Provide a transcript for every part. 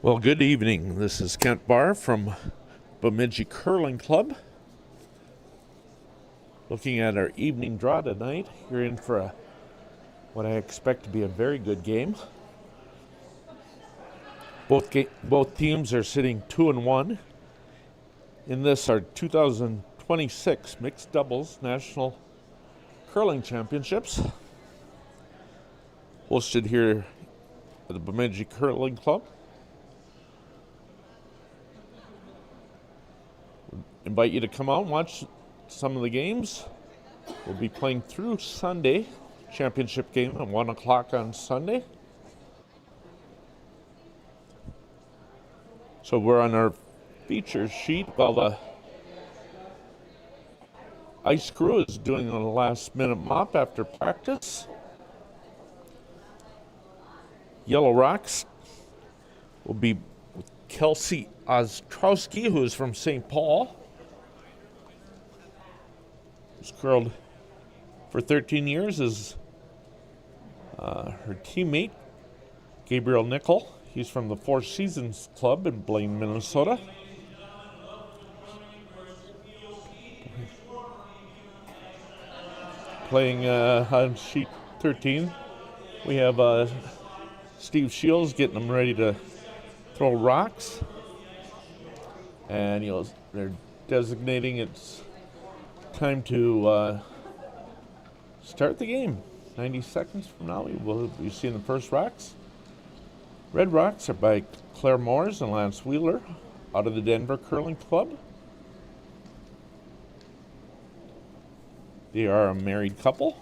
Well, good evening. This is Kent Barr from Bemidji Curling Club. Looking at our evening draw tonight. You're in for what I expect to be a very good game. Both teams are sitting 2-1 in this our 2026 Mixed Doubles National Curling Championships, hosted here at the Bemidji Curling Club. Invite you to come out and watch some of the games. We'll be playing through Sunday, championship game at 1 o'clock on Sunday. So we're on our feature sheet while the ice crew is doing a last minute mop after practice. Yellow Rocks will be with Kelsey Ostrowski, who is from St. Paul. Who's curled for 13 years, is her teammate, Gabriel Nickel. He's from the Four Seasons Club in Blaine, Minnesota. Playing on sheet 13, we have Steve Shields getting them ready to throw rocks. And they're designating it's time to start the game. 90 seconds from now, we will be seeing the first rocks. Red Rocks are by Claire Moores and Lance Wheeler out of the Denver Curling Club. They are a married couple.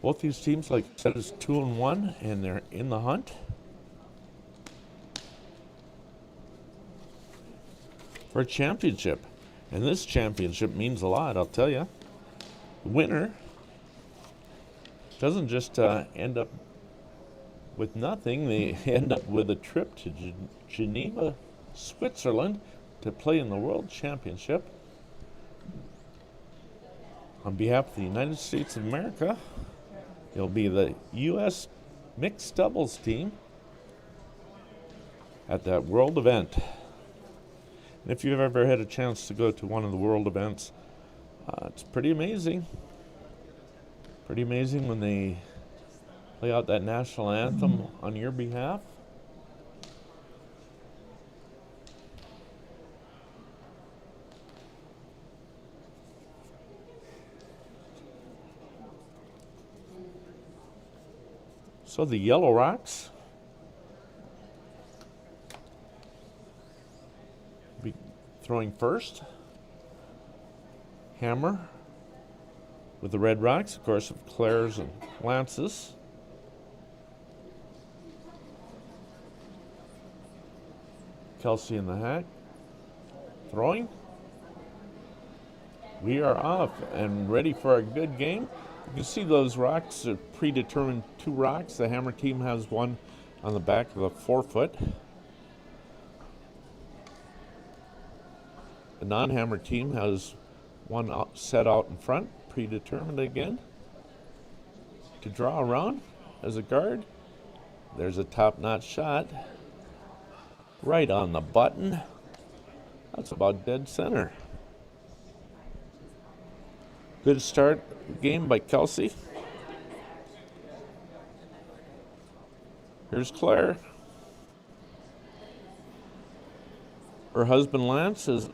Both these teams, like I said, is 2-1, and they're in the hunt for a championship. And this championship means a lot, I'll tell you. The winner doesn't just end up with nothing. They end up with a trip to Geneva, Switzerland to play in the World Championship. On behalf of the United States of America, it'll be the U.S. Mixed Doubles team at that world event. And if you've ever had a chance to go to one of the world events, it's pretty amazing. Pretty amazing when they play out that national anthem on your behalf. So the Yellow Rocks be throwing first. Hammer with the Red Rocks, of course, of Claire's and Lance's. Kelsey in the hat. Throwing. We are off and ready for a good game. You can see those rocks are predetermined 2 rocks. The Hammer team has one on the back of the forefoot. The non-Hammer team has one set out in front, predetermined again. To draw around as a guard. There's a top-notch shot. Right on the button. That's about dead center. Good start game by Kelsey. Here's Claire. Her husband Lance is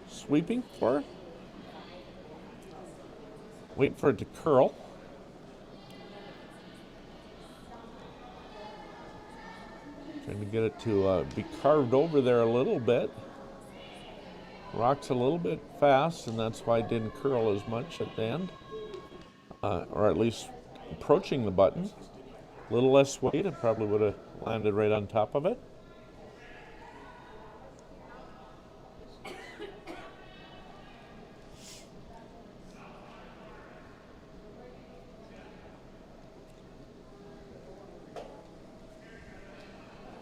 sweeping for her. Waiting for it to curl. Trying to get it to be carved over there a little bit. Rock's a little bit fast, and that's why it didn't curl as much at the end. Or at least approaching the button. A little less weight, it probably would have landed right on top of it.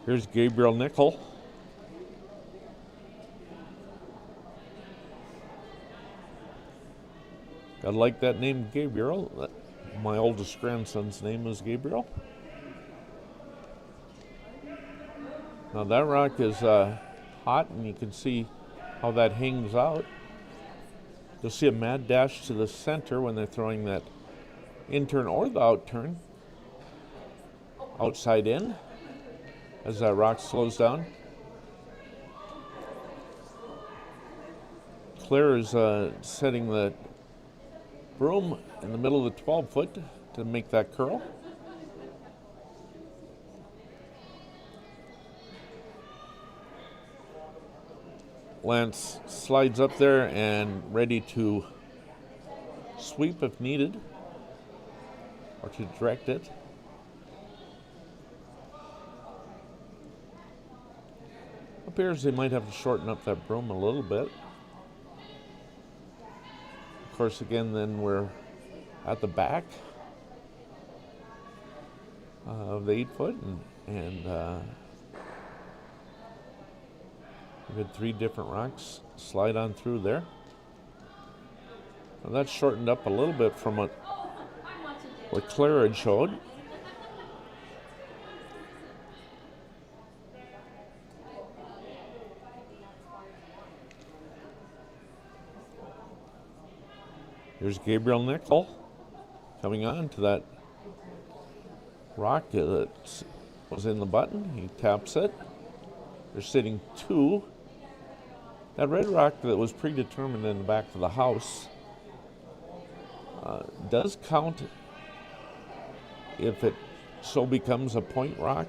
Here's Gabriel Nickel. Gotta like that name, Gabriel. My oldest grandson's name is Gabriel. Now that rock is hot, and you can see how that hangs out. You'll see a mad dash to the center when they're throwing that in-turn or the out-turn. Outside in as that rock slows down. Claire is setting the broom in the middle of the 12-foot to make that curl. Lance slides up there and ready to sweep if needed, or to direct it. Appears they might have to shorten up that broom a little bit. Of course, again, then we're at the back of the 8-foot, and we've had 3 different rocks slide on through there. Now that's shortened up a little bit from what Claire had showed. Here's Gabriel Nickel coming on to that rock that was in the button. He taps it. They're sitting 2. That red rock that was predetermined in the back of the house does count if it so becomes a point rock.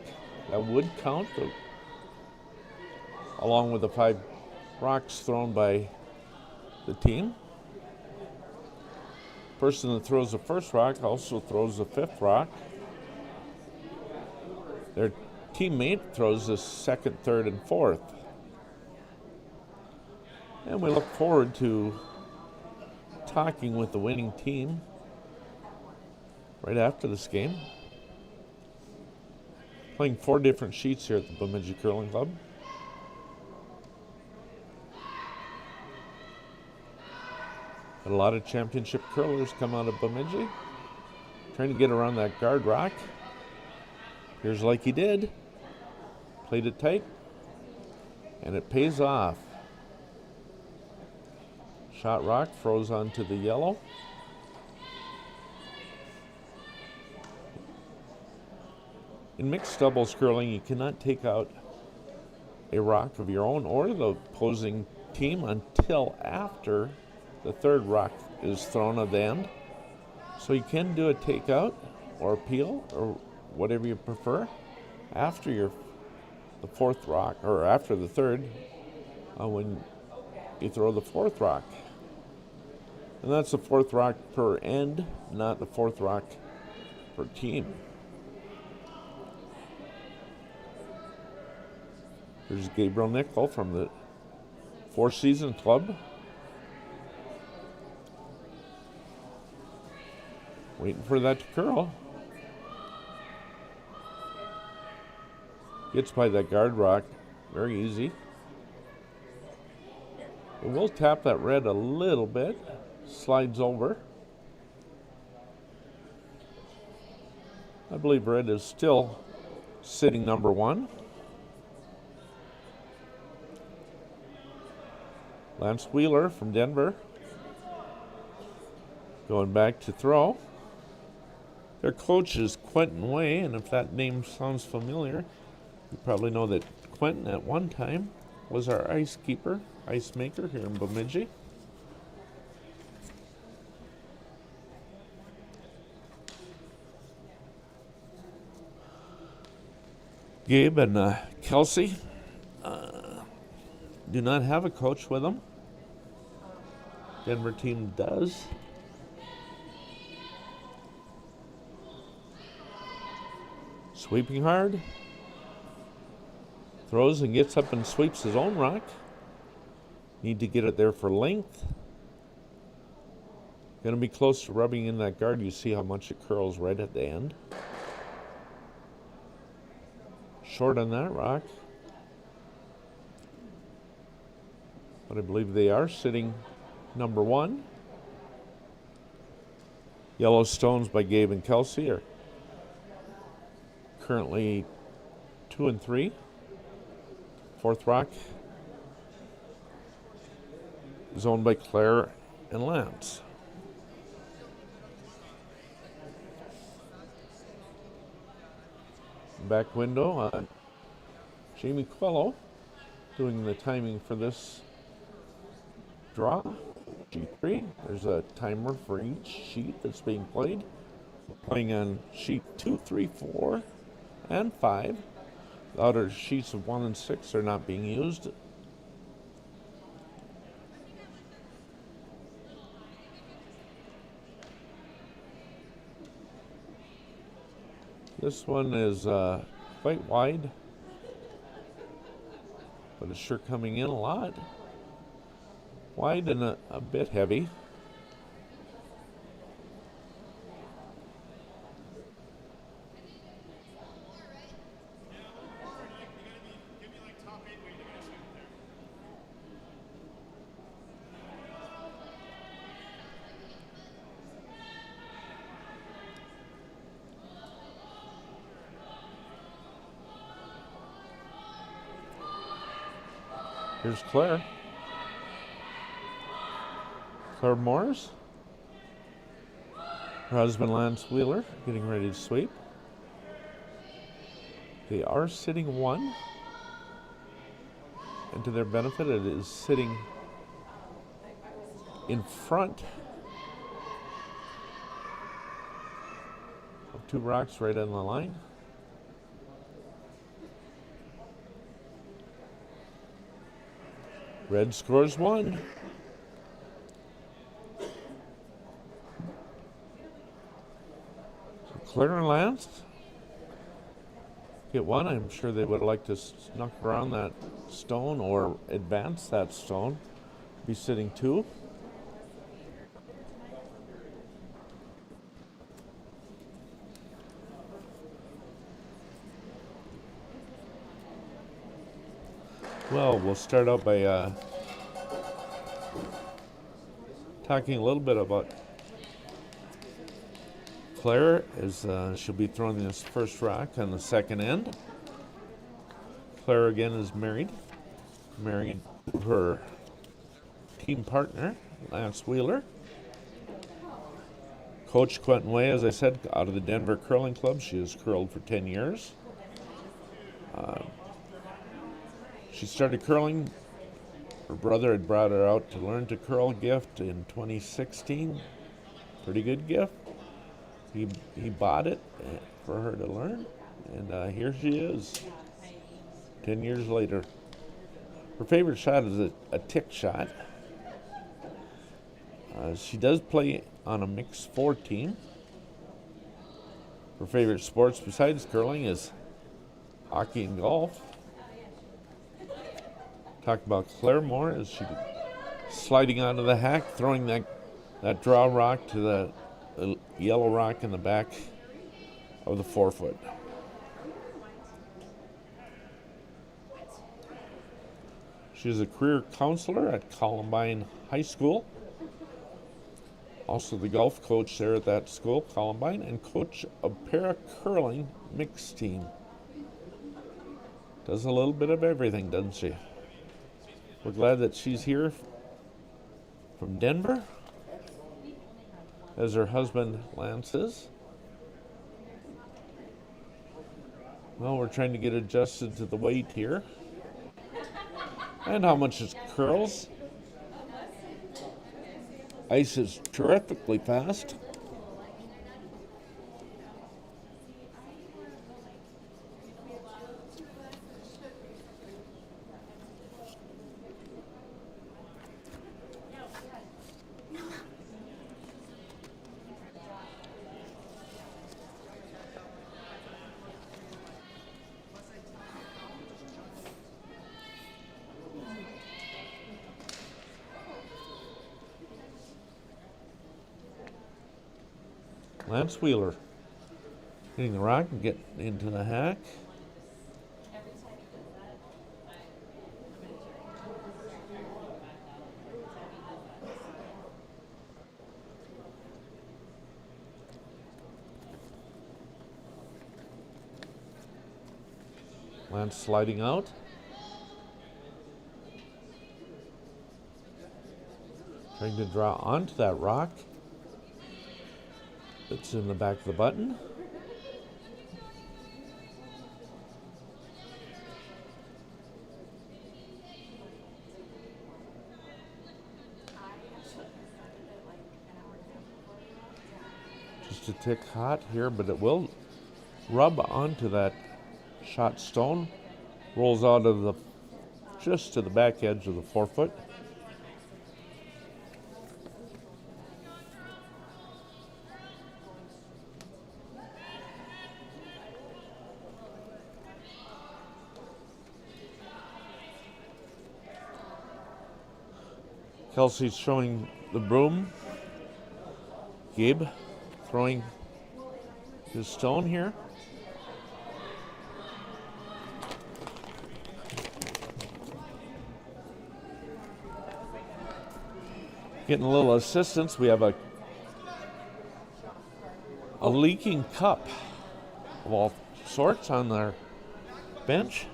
That would count, along with the 5 rocks thrown by the team. Person that throws the first rock also throws the 5th rock. Their teammate throws the 2nd, 3rd, and 4th. And we look forward to talking with the winning team right after this game. Playing 4 different sheets here at the Bemidji Curling Club. A lot of championship curlers come out of Bemidji, trying to get around that guard rock. Here's like he did. Played it tight, and it pays off. Shot rock froze onto the yellow. In mixed doubles curling, you cannot take out a rock of your own or the opposing team until after the 3rd rock is thrown at the end. So you can do a takeout or a peel or whatever you prefer after the 4th rock, or after the 3rd, when you throw the 4th rock. And that's the 4th rock per end, not the 4th rock per team. Here's Gabriel Nickel from the 4 Season Club. Waiting for that to curl. Gets by that guard rock very easy. It will tap that red a little bit. Slides over. I believe red is still sitting number 1. Lance Wheeler from Denver going back to throw. Their coach is Quentin Way, and if that name sounds familiar, you probably know that Quentin at one time was our ice maker here in Bemidji. Gabe and Kelsey do not have a coach with them. Denver team does. Sweeping hard. Throws and gets up and sweeps his own rock. Need to get it there for length. Going to be close to rubbing in that guard. You see how much it curls right at the end. Short on that rock. But I believe they are sitting number 1. Yellow stones by Gabe and Kelsey are currently 2 and 3. Fourth rock is owned by Claire and Lance. Back window, Jamie Quello doing the timing for this draw. G3, there's a timer for each sheet that's being played. Playing on sheet 2, 3, 4, and 5. The outer sheets of 1 and 6 are not being used. This one is quite wide, but it's sure coming in a lot. Wide and a bit heavy. Here's Claire. Claire Morris. Her husband Lance Wheeler getting ready to sweep. They are sitting 1. And to their benefit, it is sitting in front of 2 rocks right on the line. Red scores 1. So Claire and Lance get 1. I'm sure they would like to snuck around that stone or advance that stone. Be sitting 2. Well, we'll start out by talking a little bit about Claire, as she'll be throwing this first rock on the second end. Claire again is married to her team partner, Lance Wheeler. Coach Quentin Way, as I said, out of the Denver Curling Club. She has curled for 10 years. She started curling. Her brother had brought her out to learn to curl gift in 2016. Pretty good gift. He bought it for her to learn, and here she is, 10 years later. Her favorite shot is a tick shot. She does play on a mixed 4 team. Her favorite sports besides curling is hockey and golf. Talk about Claire more as she sliding onto the hack, throwing that draw rock to the yellow rock in the back of the 4-foot. She's a career counselor at Columbine High School. Also the golf coach there at that school, Columbine, and coach of para-curling mixed team. Does a little bit of everything, doesn't she? We're glad that she's here from Denver, as her husband Lance is. Well, we're trying to get adjusted to the weight here and how much it curls. Ice is terrifically fast. Lance Wheeler hitting the rock and getting into the hack. Lance sliding out. Trying to draw onto that rock. It's in the back of the button. Just a tick hot here, but it will rub onto that shot stone. Rolls out of the just to the back edge of the forefoot. Kelsey's showing the broom. Gabe throwing his stone here. Getting a little assistance. We have a leaking cup of all sorts on their bench.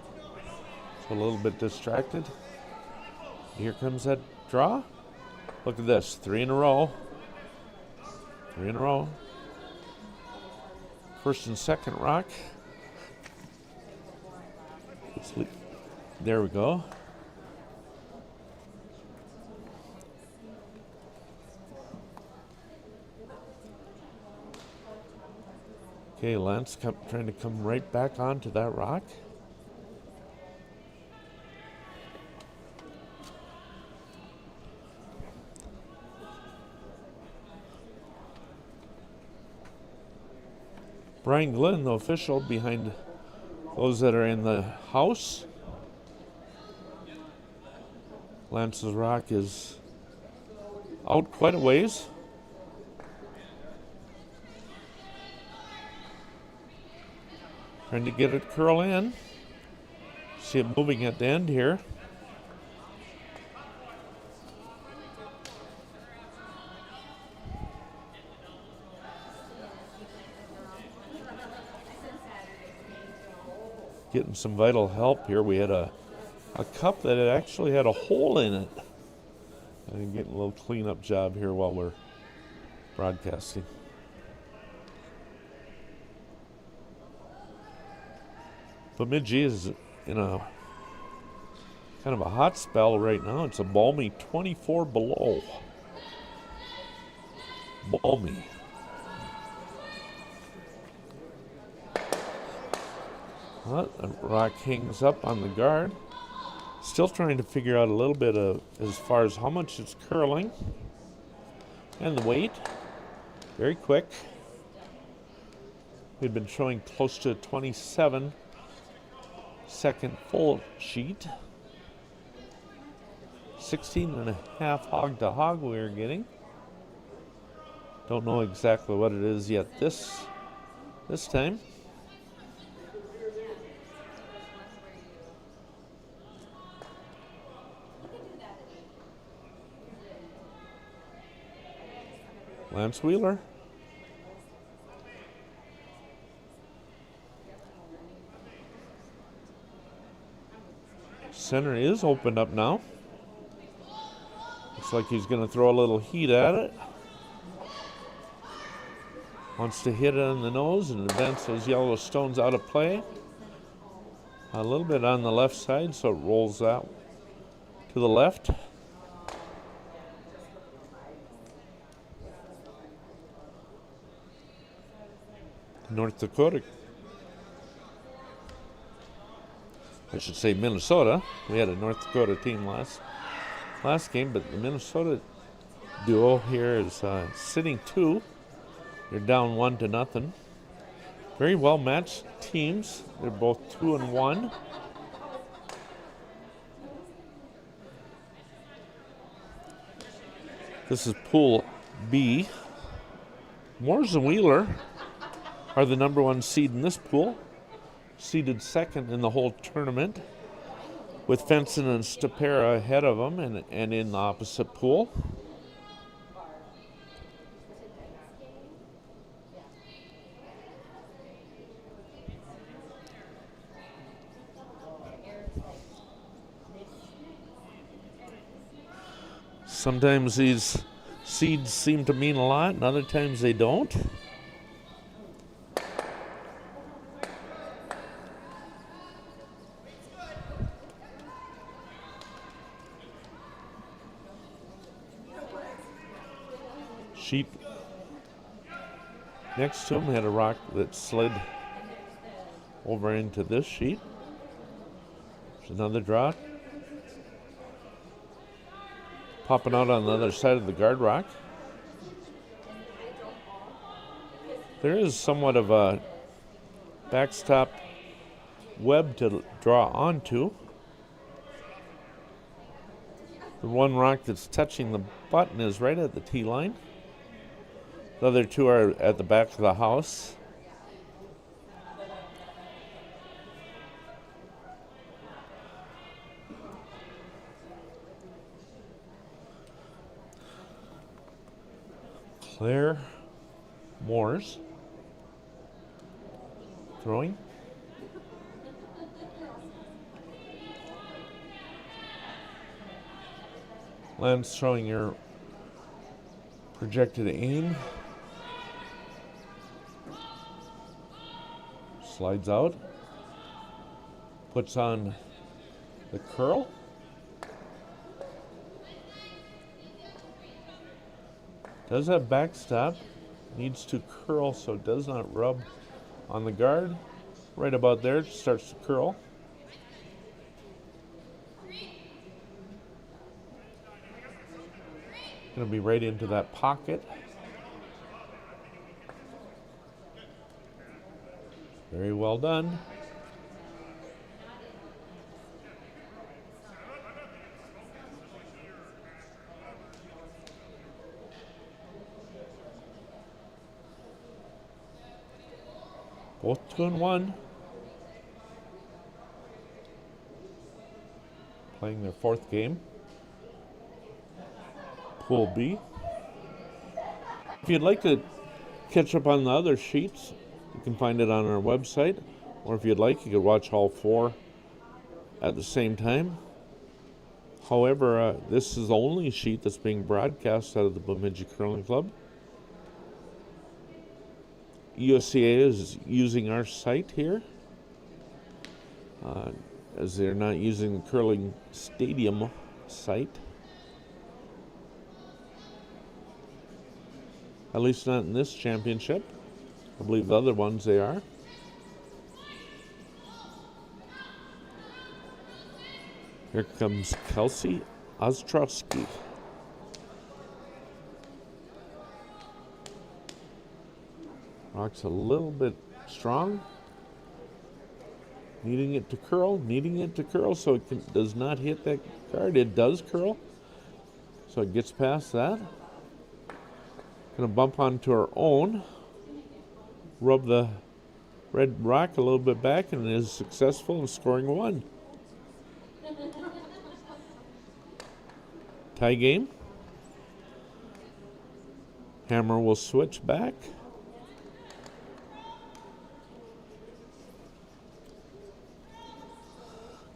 So a little bit distracted. Here comes that draw. Look at this, 3 in a row. 3 in a row. First and second rock. There we go. Okay, Lance trying to come right back onto that rock. Brian Glenn, the official, behind those that are in the house. Lance's rock is out quite a ways. Trying to get it curl in. See it moving at the end here. Getting some vital help here. We had a cup that actually had a hole in it. I'm getting a little cleanup job here while we're broadcasting. Bemidji is in a kind of a hot spell right now. It's a balmy 24 below. Balmy. Well, the rock hangs up on the guard. Still trying to figure out a little bit of as far as how much it's curling. And the weight. Very quick. We've been showing close to 27 second full sheet. 16 and a half hog to hog we are getting. Don't know exactly what it is yet this time. Lance Wheeler. Center is opened up now. Looks like he's going to throw a little heat at it. Wants to hit it on the nose and advance those yellow stones out of play. A little bit on the left side, so it rolls out to the left. North Dakota, I should say Minnesota. We had a North Dakota team last game, but the Minnesota duo here is sitting 2. They're down 1-0. Very well matched teams. They're both 2-1. This is Pool B. Moores and Wheeler are the number 1 seed in this pool, seeded second in the whole tournament, with Fenson and Stapera ahead of them and in the opposite pool. Sometimes these seeds seem to mean a lot, and other times they don't. Sheet next to him had a rock that slid over into this sheet. There's another drop. Popping out on the other side of the guard rock. There is somewhat of a backstop web to draw onto. The one rock that's touching the button is right at the tee line. The other two are at the back of the house. Claire Moores throwing. Lance showing your projected aim. Slides out. Puts on the curl. Does have backstop. Needs to curl so it does not rub on the guard. Right about there, it starts to curl. Going to be right into that pocket. Very well done. Both 2-1. Playing their fourth game. Pool B. If you'd like to catch up on the other sheets, you can find it on our website. Or if you'd like, you could watch all four at the same time. However, this is the only sheet that's being broadcast out of the Bemidji Curling Club. USCA is using our site here, as they're not using the curling stadium site. At least not in this championship. I believe the other ones they are. Here comes Kelsey Ostrowski. Rock's a little bit strong. Needing it to curl so it does not hit that guard. It does curl, so it gets past that. Gonna bump onto her own. Rub the red rock a little bit back and is successful in scoring one. Tie game. Hammer will switch back.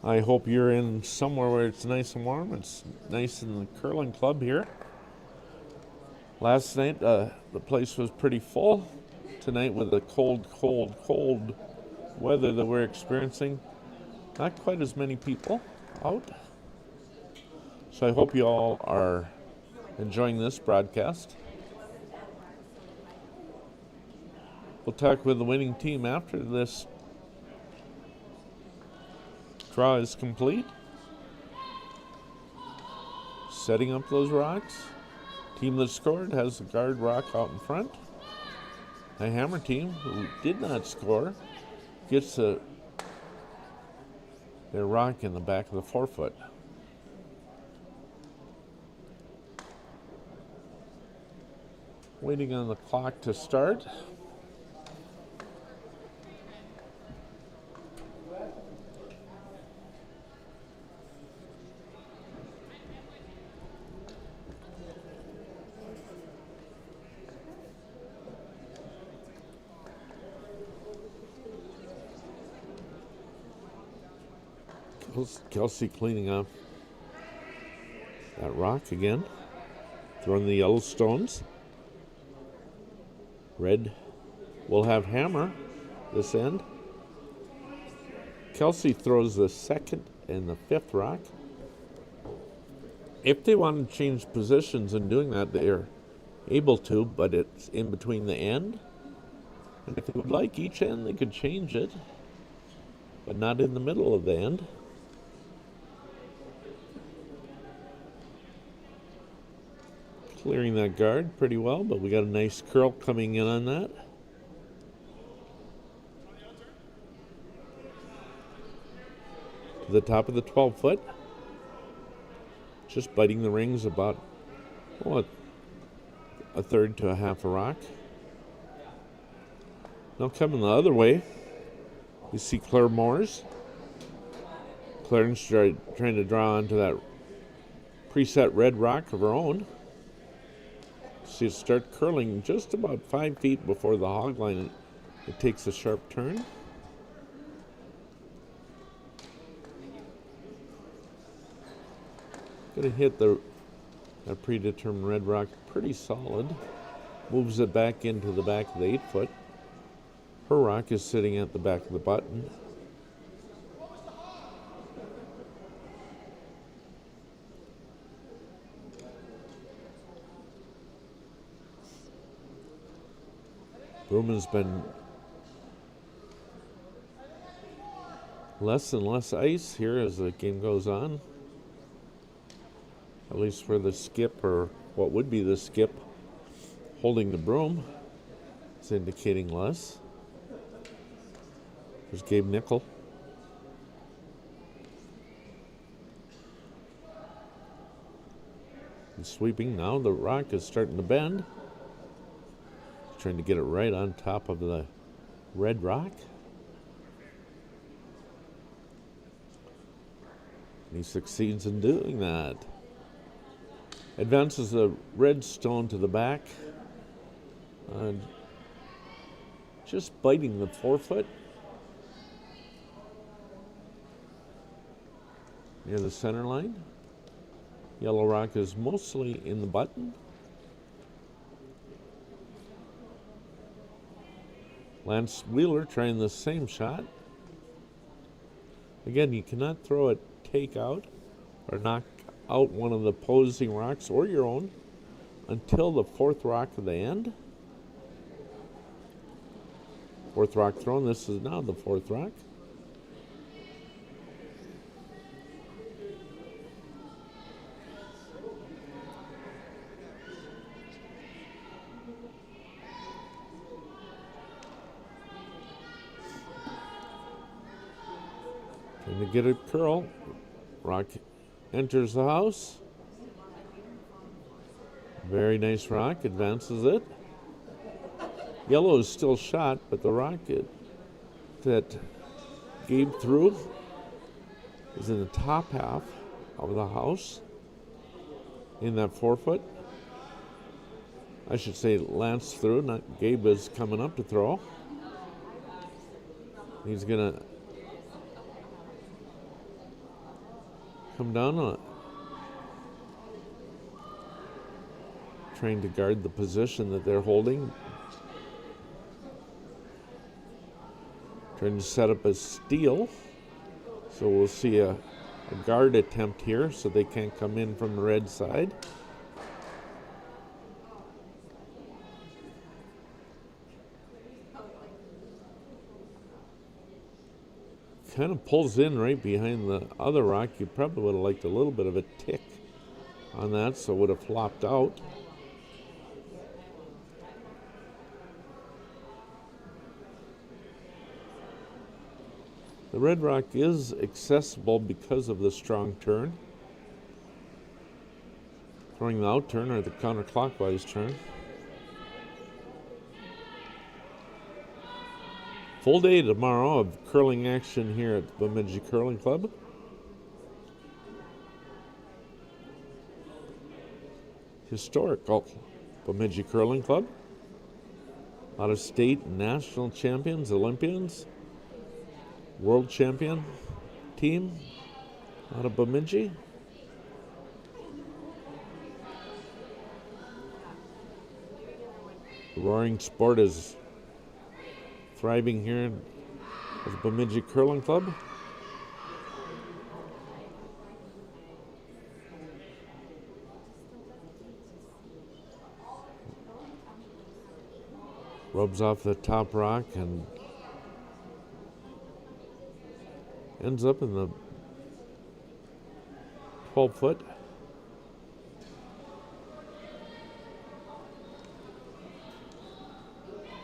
I hope you're in somewhere where it's nice and warm. It's nice in the curling club here. Last night, the place was pretty full. Tonight, with the cold weather that we're experiencing, not quite as many people out. So I hope you all are enjoying this broadcast. We'll talk with the winning team after this draw is complete. Setting up those rocks. Team that scored has the guard rock out in front. The hammer team, who did not score, gets their rock in the back of the forefoot. Waiting on the clock to start. Kelsey cleaning up that rock again. throwing the yellow stones. Red will have hammer this end. Kelsey throws the second and the fifth rock. If they want to change positions in doing that, they're able to, but it's in between the end. And if they would like each end, they could change it, but not in the middle of the end. Clearing that guard pretty well, but we got a nice curl coming in on that. To the top of the 12-foot. Just biting the rings about a third to a half a rock. Now coming the other way, you see Claire Moore's. Claire's trying to draw onto that preset red rock of her own. She'll start curling just about 5 feet before the hog line. It takes a sharp turn. Gonna hit that predetermined red rock pretty solid. Moves it back into the back of the 8-foot. Her rock is sitting at the back of the button. Broome has been less and less ice here as the game goes on. At least for the skip, or what would be the skip, holding the broom. It's indicating less. There's Gabe Nickel. And sweeping now, the rock is starting to bend. Trying to get it right on top of the red rock. And he succeeds in doing that. Advances the red stone to the back. Just biting the 4-foot. Near the center line. Yellow rock is mostly in the button. Lance Wheeler trying the same shot. Again, you cannot throw a take out or knock out one of the opposing rocks or your own until the 4th rock of the end. 4th rock thrown. This is now the 4th rock. Trying to get a curl. Rock enters the house. Very nice rock, advances it. Yellow is still shot, but the rock that Gabe threw is in the top half of the house in that 4-foot. I should say Lance threw, not Gabe is coming up to throw. He's gonna come down on it. Trying to guard the position that they're holding. Trying to set up a steal. So we'll see a guard attempt here so they can't come in from the red side. Kind of pulls in right behind the other rock. You probably would have liked a little bit of a tick on that, so it would have flopped out. The red rock is accessible because of the strong turn. Throwing the out turn or the counterclockwise turn. Full day tomorrow of curling action here at the Bemidji Curling Club. Historical Bemidji Curling Club. A lot of state and national champions, Olympians, world champion team out of Bemidji. roaring sport is thriving here at the Bemidji Curling Club. Rubs off the top rock and ends up in the 12-foot.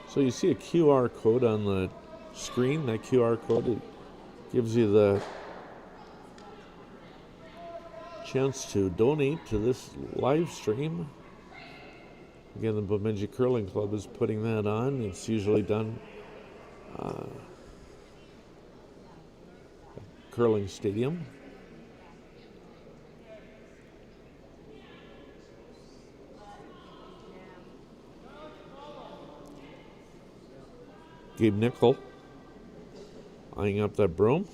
So you see a QR code on the screen. That QR code gives you the chance to donate to this live stream. Again, the Bemidji Curling Club is putting that on. It's usually done at Curling Stadium. Gabe Nickel eyeing up that broom.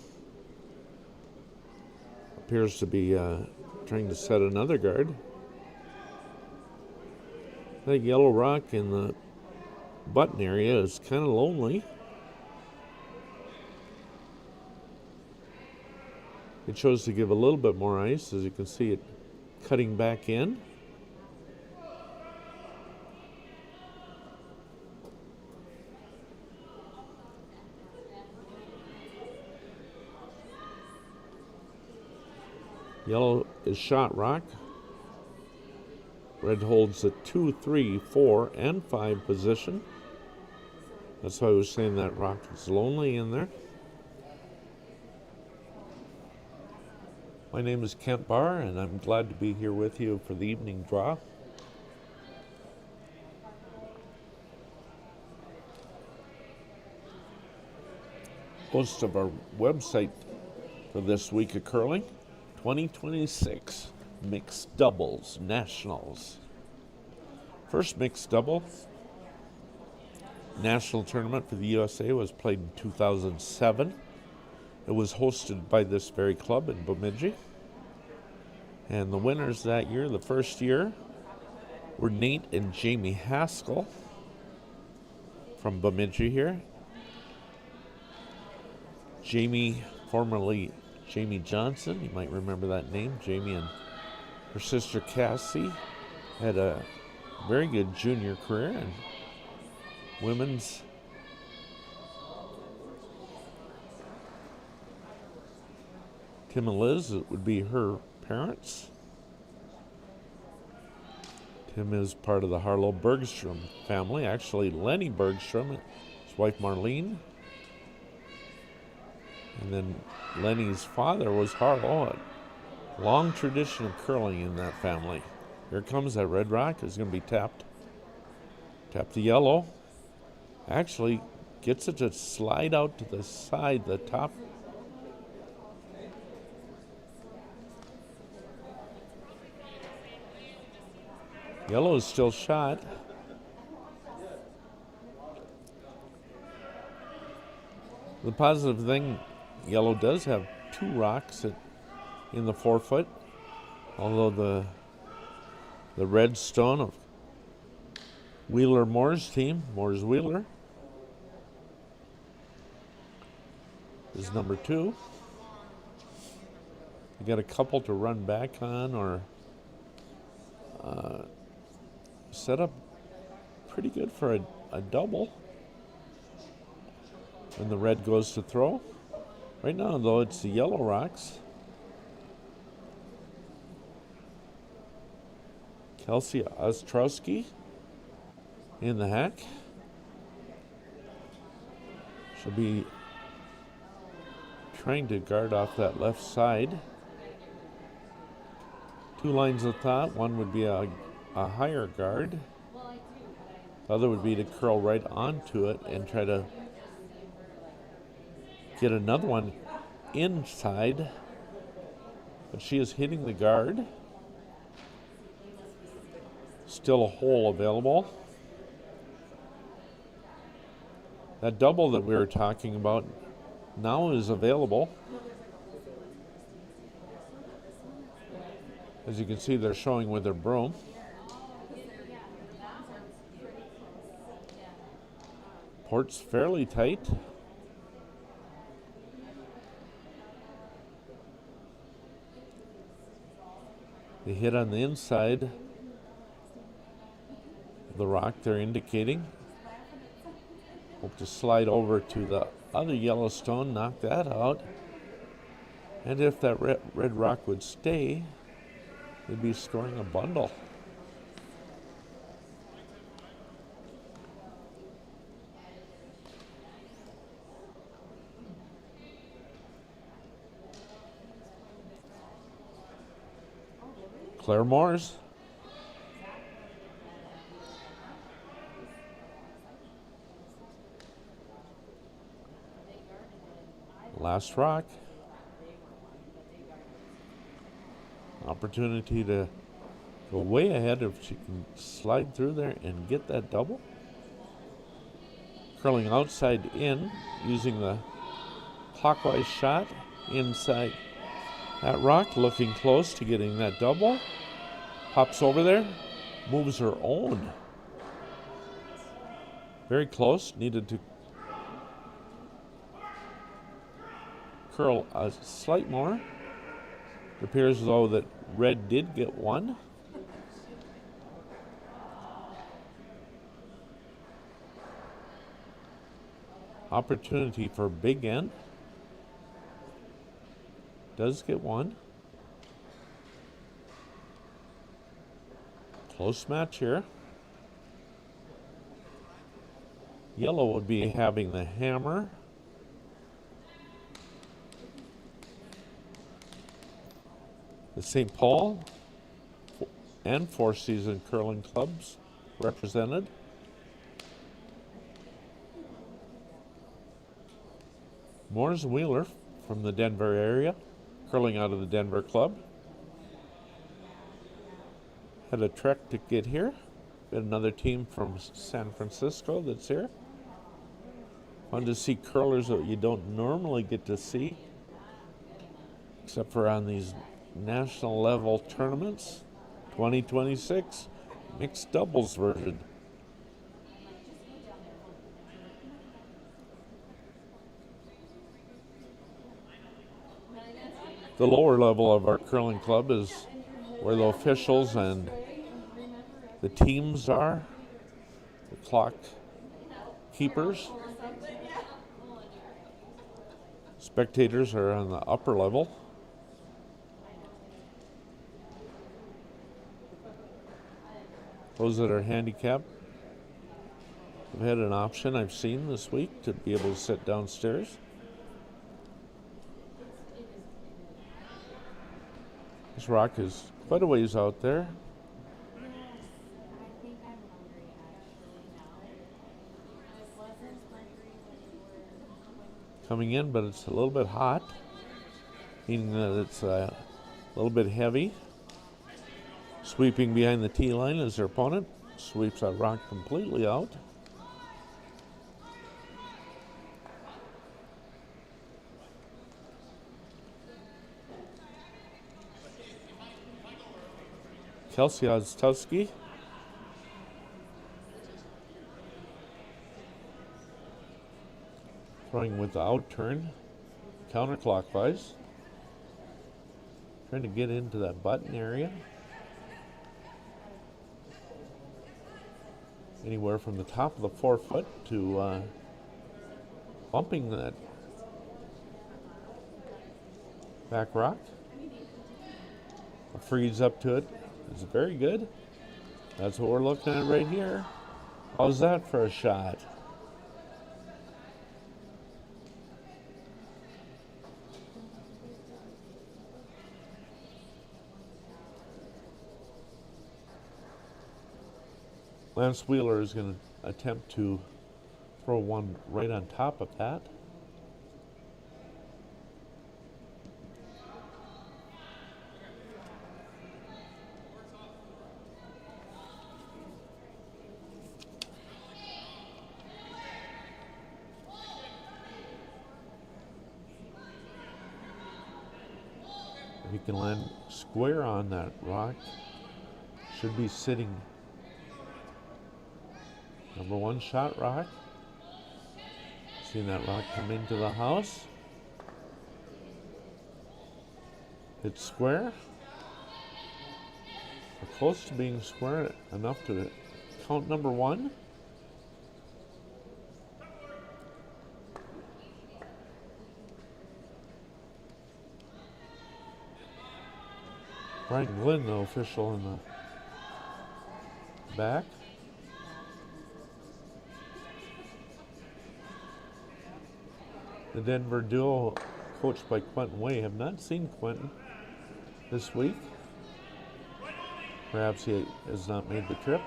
Appears to be trying to set another guard. That yellow rock in the button area is kind of lonely. It chose to give a little bit more ice, as you can see it cutting back in. Yellow is shot rock. Red holds the 2, 3, 4, and 5 position. That's why I was saying that rock is lonely in there. My name is Kent Barr, and I'm glad to be here with you for the evening draw. Host of our website for this week of curling, 2026 Mixed Doubles Nationals. First mixed double national tournament for the USA was played in 2007. It was hosted by this very club in Bemidji. And the winners that year, the first year, were Nate and Jamie Haskell from Bemidji here. Jamie, formerly Jamie Johnson, you might remember that name. Jamie and her sister Cassie had a very good junior career in women's. Tim and Liz, it would be her parents. Tim is part of the Harlow Bergstrom family. Actually, Lenny Bergstrom, his wife Marlene. And then Lenny's father was Harlow. A long tradition of curling in that family. Here comes that red rock. Is going to be tapped. Tap the yellow. Actually gets it to slide out to the side, the top. Yellow is still shot. The positive thing, yellow does have 2 rocks in the 4-foot, although the red stone of Wheeler Moore's team, Moore's Wheeler, is number 2. You got a couple to run back on or set up pretty good for a double when the red goes to throw. Right now, though, it's the yellow rocks. Kelsey Ostrowski in the hack. She'll be trying to guard off that left side. 2 lines of thought. One would be a higher guard. The other would be to curl right onto it and try to get another one inside. But she is hitting the guard. Still a hole available. That double that we were talking about now is available. As you can see, they're showing with their broom. Port's fairly tight. They hit on the inside of the rock, they're indicating. Hope to slide over to the other Yellowstone, knock that out. And if that red rock would stay, they'd be scoring a bundle. Claire Moores. Last rock. Opportunity to go way ahead if she can slide through there and get that double. Curling outside in, using the clockwise shot inside that rock, looking close to getting that double. Pops over there, moves her own. Very close, needed to curl a slight more. It appears though that red did get one. Opportunity for big end. Does get one. Close match here. Yellow would be having the hammer. The St. Paul and Four Seasons curling clubs represented. Moores and Wheeler from the Denver area, curling out of the Denver club. Had a trek to get here. Got another team from San Francisco that's here. Fun to see curlers that you don't normally get to see, except for on these national level tournaments. 2026 mixed doubles version. The lower level of our curling club is where the officials and the teams are, the clock keepers. Spectators are on the upper level. Those that are handicapped have had an option I've seen this week to be able to sit downstairs. This rock is quite a ways out there. Coming in, but it's a little bit hot, meaning that it's a little bit heavy. Sweeping behind the tee line is their opponent. Sweeps that rock completely out. Kelsey Ostrowski. Throwing with the out turn, counterclockwise. Trying to get into that button area. Anywhere from the top of the forefoot to bumping that back rock. A freeze up to it is very good. That's what we're looking at right here. How's that for a shot? Lance Wheeler is going to attempt to throw one right on top of that. If he can land square on that rock, should be sitting. Number one shot rock. Seen that rock come into the house. It's square. We're close to being square enough to count number one. Brian Glynn, the official in the back. The Denver duo, coached by Quentin Way, have not seen Quentin this week. Perhaps he has not made the trip.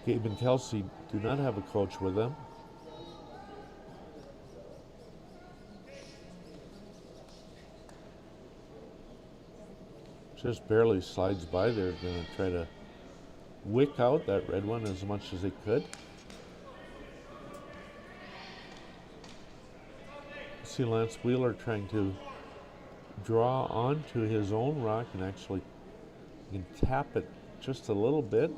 Gabe and Kelsey do not have a coach with them. Just barely slides by. They're going to try to wick out that red one as much as they could. See Lance Wheeler trying to draw onto his own rock and actually you can tap it just a little bit.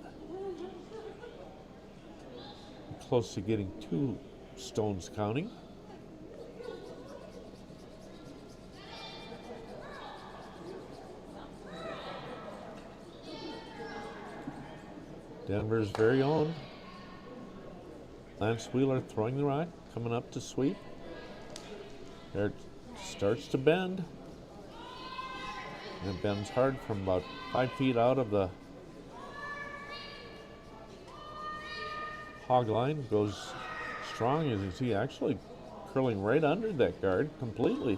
Close to getting 2 stones counting. Denver's very own Lance Wheeler throwing the rock, coming up to sweep. There it starts to bend. And it bends hard from about 5 feet out of the hog line. Goes strong, as you can see, actually curling right under that guard completely.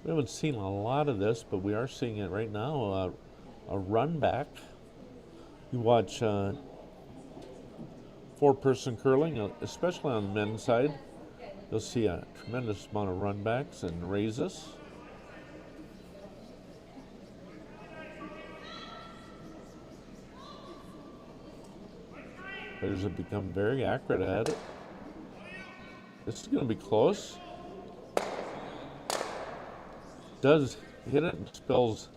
We haven't seen a lot of this, but we are seeing it right now. A run back. You watch 4-person curling, especially on the men's side. You'll see a tremendous amount of run backs and raises. Players have become very accurate at it. This is going to be close. Does hit it and spills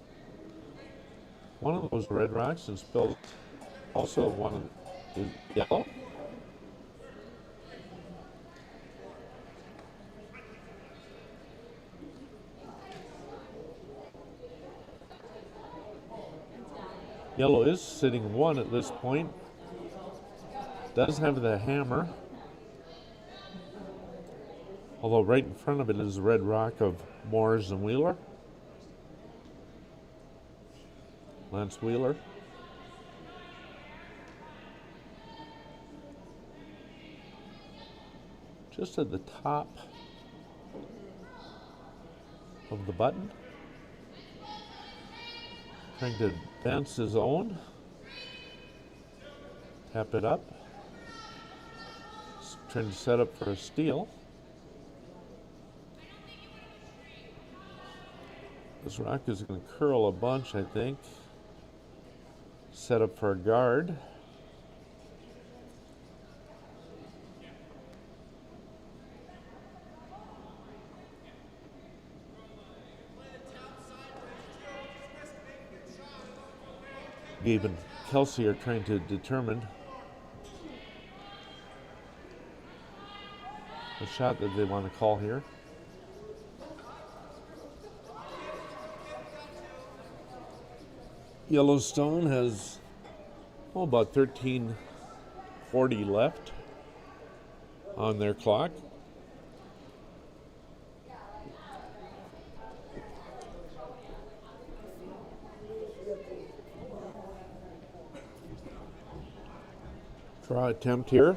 one of those red rocks and spills also one of the yellow. Yellow is sitting 1 at this point. Does have the hammer. Although right in front of it is the red rock of Moores and Wheeler. Lance Wheeler. Just at the top of the button. Trying to advance his own. Tap it up. Trying to set up for a steal. This rock is going to curl a bunch, I think. Set up for a guard. Gabe and Kelsey are trying to determine the shot that they want to call here. Yellowstone has about 13:40 left on their clock. Draw attempt here.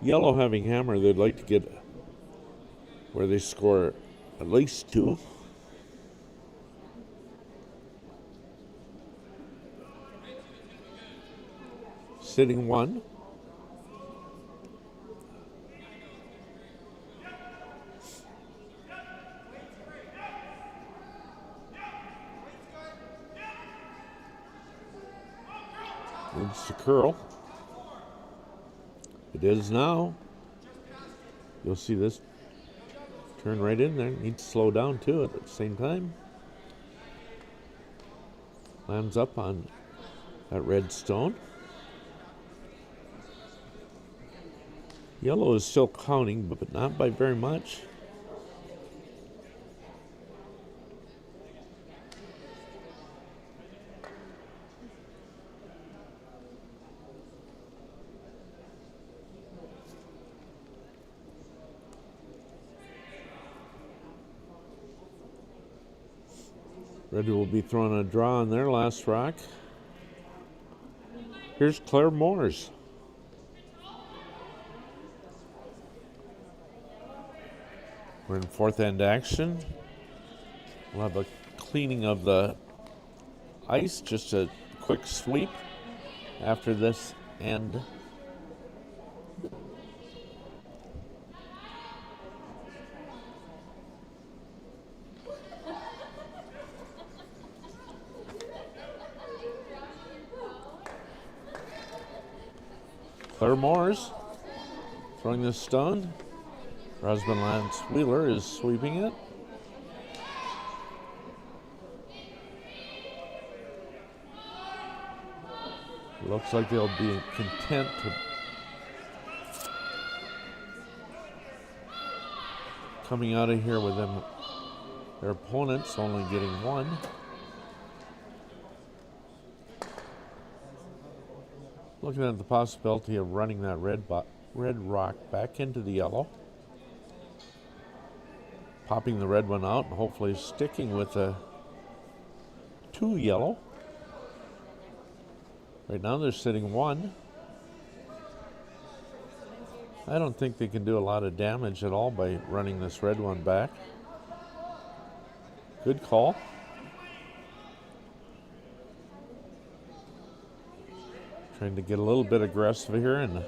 Yellow having hammer, they'd like to get where they score at least 2. Sitting 1. It's the curl. It is now. You'll see this turn right in there. Needs to slow down too at the same time. Lands up on that red stone. Yellow is still counting, but not by very much. Red will be throwing a draw on their last rock. Here's Claire Moores. We're in fourth end action. We'll have a cleaning of the ice, just a quick sweep after this end. Claire Moores throwing the stone. Her husband Lance Wheeler is sweeping it. Looks like they'll be content to coming out of here with them, their opponents only getting one. Looking at the possibility of running that red rock back into the yellow. Popping the red one out and hopefully sticking with a 2 yellow. Right now they're sitting 1. I don't think they can do a lot of damage at all by running this red one back. Good call. Trying to get a little bit aggressive here and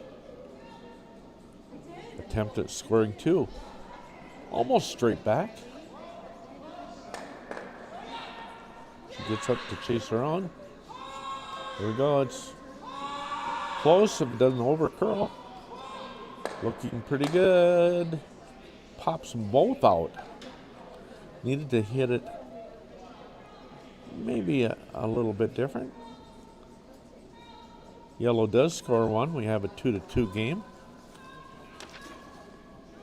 attempt at scoring 2. Almost straight back. She gets up to chase her own. There we go. It's close if it doesn't overcurl. Looking pretty good. Pops them both out. Needed to hit it maybe a little bit different. Yellow does score 1. We have a 2-2 game.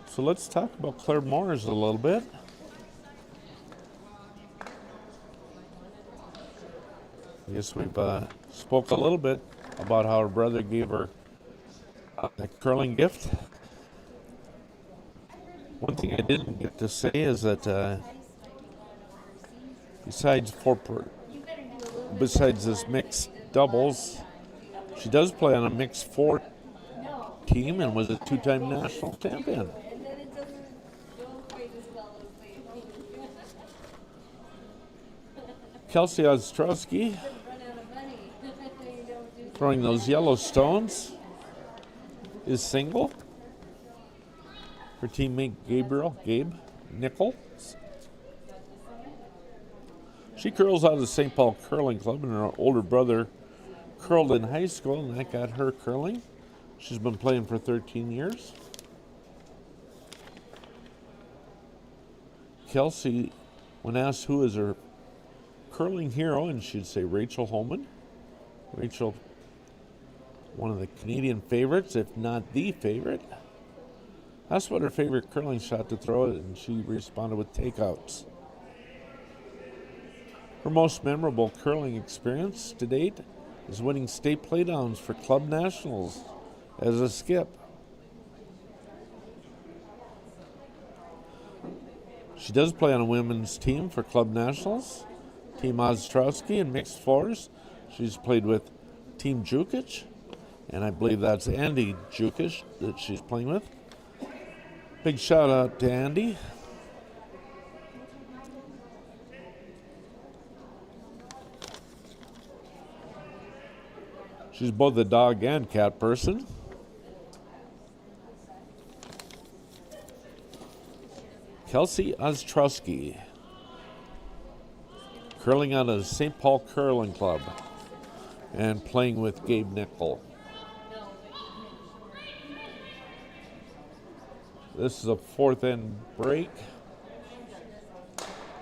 So let's talk about Claire Moores a little bit. I guess we've spoke a little bit about how her brother gave her a curling gift. One thing I didn't get to say is that besides this mixed doubles, she does play on a mixed 4 team and was a 2-time national champion. Kelsey Ostrowski throwing those yellow stones is single. Her teammate Gabe Nichols. She curls out of the St. Paul Curling Club, and her older brother curled in high school, and that got her curling. She's been playing for 13 years. Kelsey, when asked who is her curling hero, and she'd say Rachel Holman. Rachel, one of the Canadian favorites, if not the favorite. Asked what her favorite curling shot to throw, and she responded with takeouts. Her most memorable curling experience to date is winning state playdowns for club nationals as a skip. She does play on a women's team for club nationals, Team Ostrowski in mixed fours. She's played with Team Jukic, and I believe that's Andy Jukic that she's playing with. Big shout out to Andy. She's both a dog and cat person. Kelsey Ostrowski, curling out of the St. Paul Curling Club and playing with Gabe Nickel. This is a fourth end break.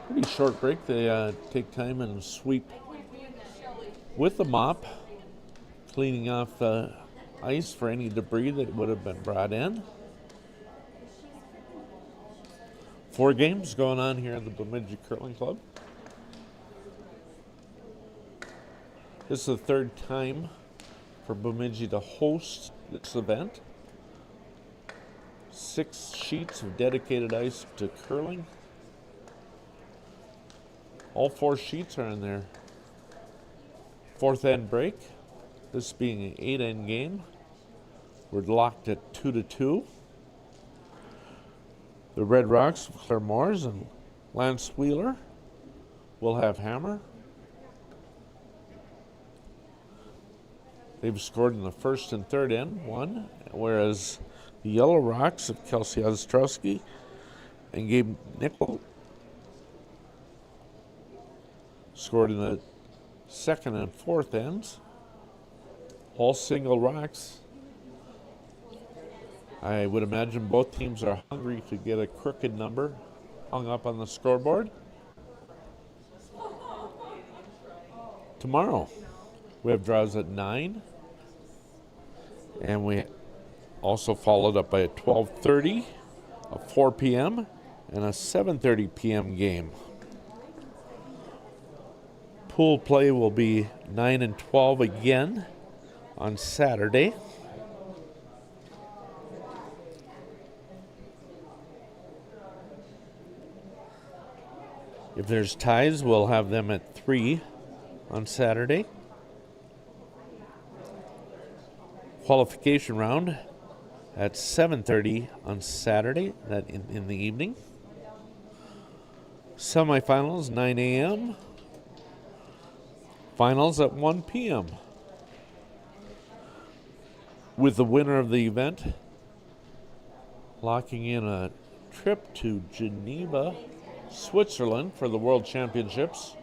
Pretty short break. They take time and sweep with the mop, cleaning off the ice for any debris that would have been brought in. 4 games going on here at the Bemidji Curling Club. This is the 3rd time for Bemidji to host this event. 6 sheets of dedicated ice to curling. All 4 sheets are in there. 4th end break. This being an 8-end game. We're locked at 2-2. The Red Rocks of Claremores and Lance Wheeler will have hammer. They've scored in the 1st and 3rd end, 1, whereas the Yellow Rocks of Kelsey Ostrowski and Gabe Nickel scored in the 2nd and 4th ends. All single rocks. I would imagine both teams are hungry to get a crooked number hung up on the scoreboard. Tomorrow, we have draws at 9. And we also followed up by a 12:30, a 4 p.m., and a 7:30 p.m. game. Pool play will be 9 and 12 again on Saturday. If there's ties, we'll have them at 3 on Saturday. Qualification round at 7:30 on Saturday, that in the evening. Semifinals 9 a.m. Finals at 1 p.m. With the winner of the event locking in a trip to Geneva, Switzerland for the World Championships.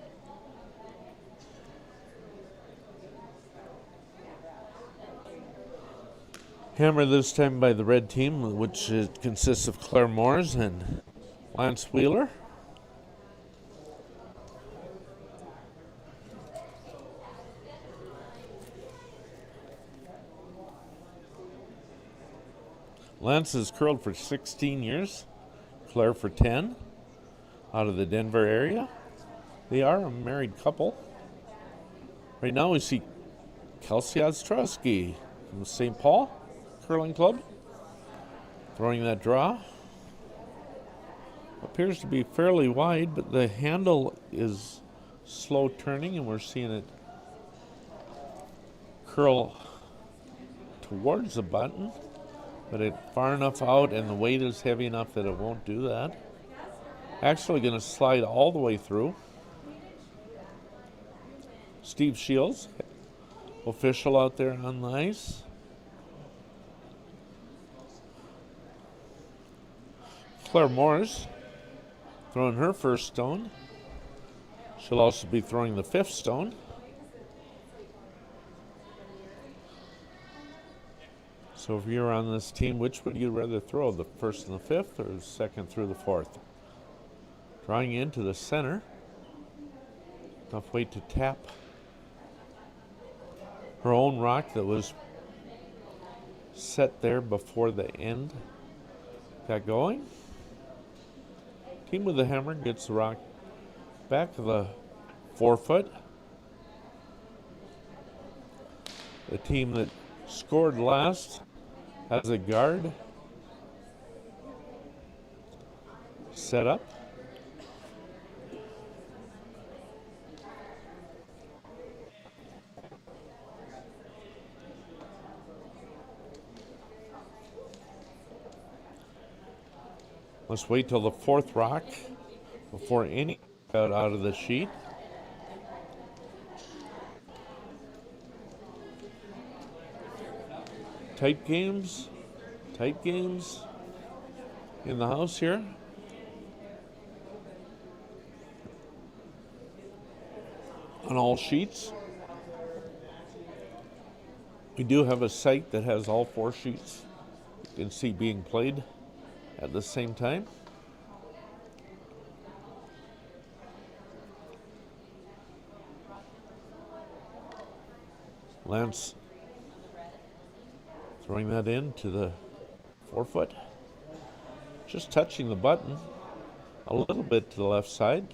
Hammer this time by the red team, which consists of Claremores and Lance Wheeler. Lance has curled for 16 years, Claire for 10, out of the Denver area. They are a married couple. Right now we see Kelsey Ostrowski from St. Paul Curling Club throwing that draw. Appears to be fairly wide, but the handle is slow turning and we're seeing it curl towards the button, but it's far enough out and the weight is heavy enough that it won't do that. Actually going to slide all the way through. Steve Shields, official out there on the ice. Claire Morris throwing her first stone. She'll also be throwing the 5th stone. So if you're on this team, which would you rather throw, the 1st and the 5th or the 2nd through the 4th? Drawing into the center. Enough weight to tap her own rock that was set there before the end got going. Team with the hammer gets the rock back of the 4-foot. The team that scored last has a guard set up. Let's wait till the 4th rock before any out of the sheet. Tight games in the house here. On all sheets. We do have a site that has all 4 sheets you can see being played at the same time. Lance throwing that in to the 4-foot. Just touching the button a little bit to the left side.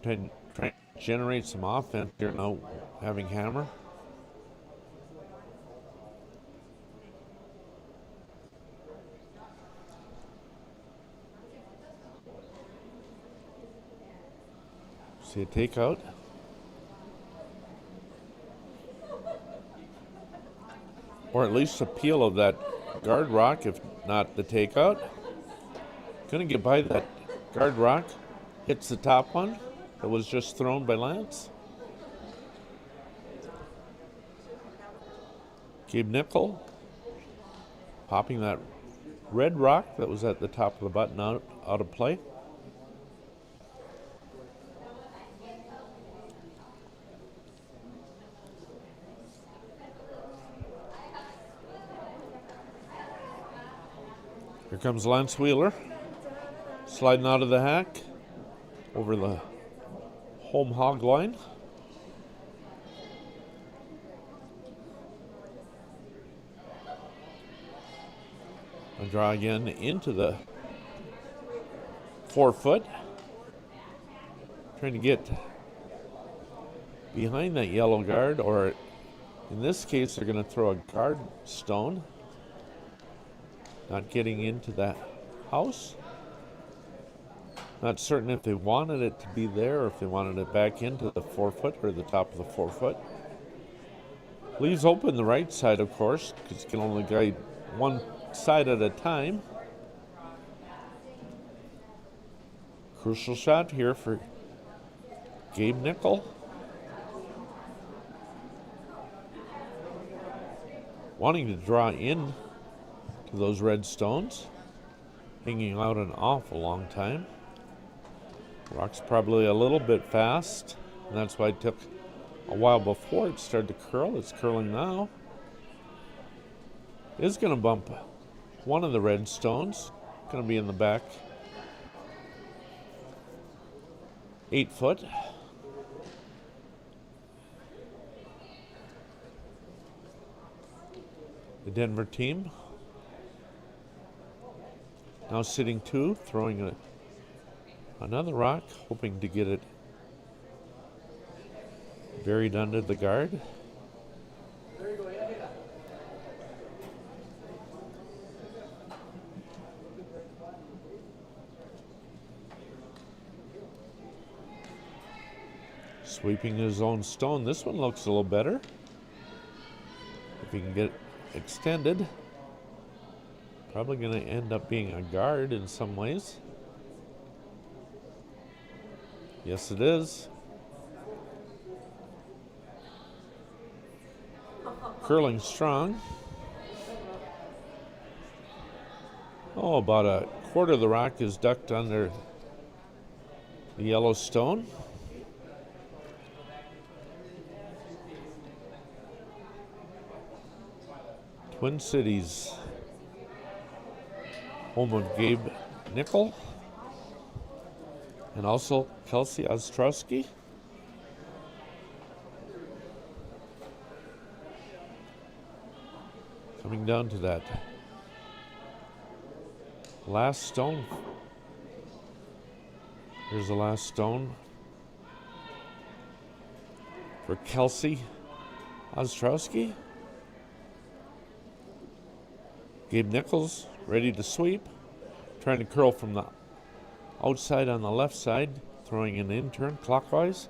Trying to generate some offense here now, having hammer. See a takeout. Or at least a peel of that guard rock, if not the takeout. Gonna get by that guard rock. Hits the top one that was just thrown by Lance. Gabe Nickel popping that red rock that was at the top of the button out of play. Here comes Lance Wheeler, sliding out of the hack over the home hog line. A draw again into the 4-foot. Trying to get behind that yellow guard, or in this case, they're going to throw a guard stone. Not getting into that house. Not certain if they wanted it to be there or if they wanted it back into the 4-foot or the top of the 4-foot. Leaves open the right side, of course, because you can only guide one side at a time. Crucial shot here for Gabe Nickel. Wanting to draw in to those red stones. Hanging out an awful long time. Rock's probably a little bit fast, and that's why it took a while before it started to curl. It's curling now. Is going to bump one of the red stones. Going to be in the back 8-foot. The Denver team now sitting 2, throwing another rock, hoping to get it buried under the guard. Sweeping his own stone. This one looks a little better. If he can get it extended. Probably going to end up being a guard in some ways. Yes, it is. Curling strong. Oh, about a quarter of the rock is ducked under the yellow stone. Twin Cities, home of Gabe Nickel, and also Kelsey Ostrowski. Coming down to that last stone. Here's the last stone for Kelsey Ostrowski. Gabe Nichols ready to sweep, trying to curl from the outside on the left side, throwing an in-turn clockwise,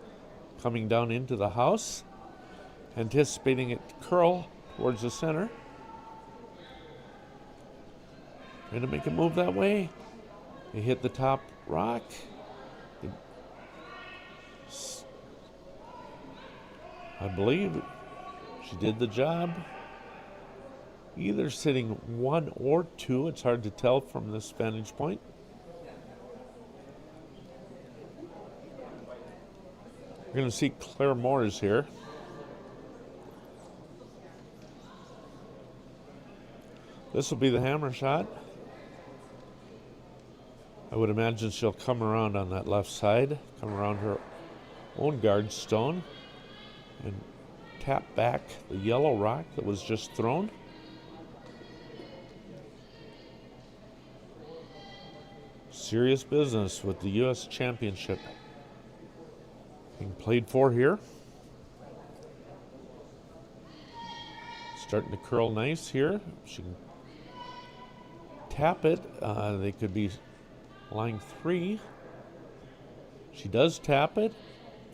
coming down into the house, anticipating it to curl towards the center. Trying to make a move that way. They hit the top rock. I believe she did the job. Either sitting 1 or 2. It's hard to tell from this vantage point. We're going to see Claire Moores here. This will be the hammer shot. I would imagine she'll come around on that left side, come around her own guard stone, and tap back the yellow rock that was just thrown. Serious business with the U.S. Championship being played for here. Starting to curl nice here. She can tap it. They could be line 3. She does tap it.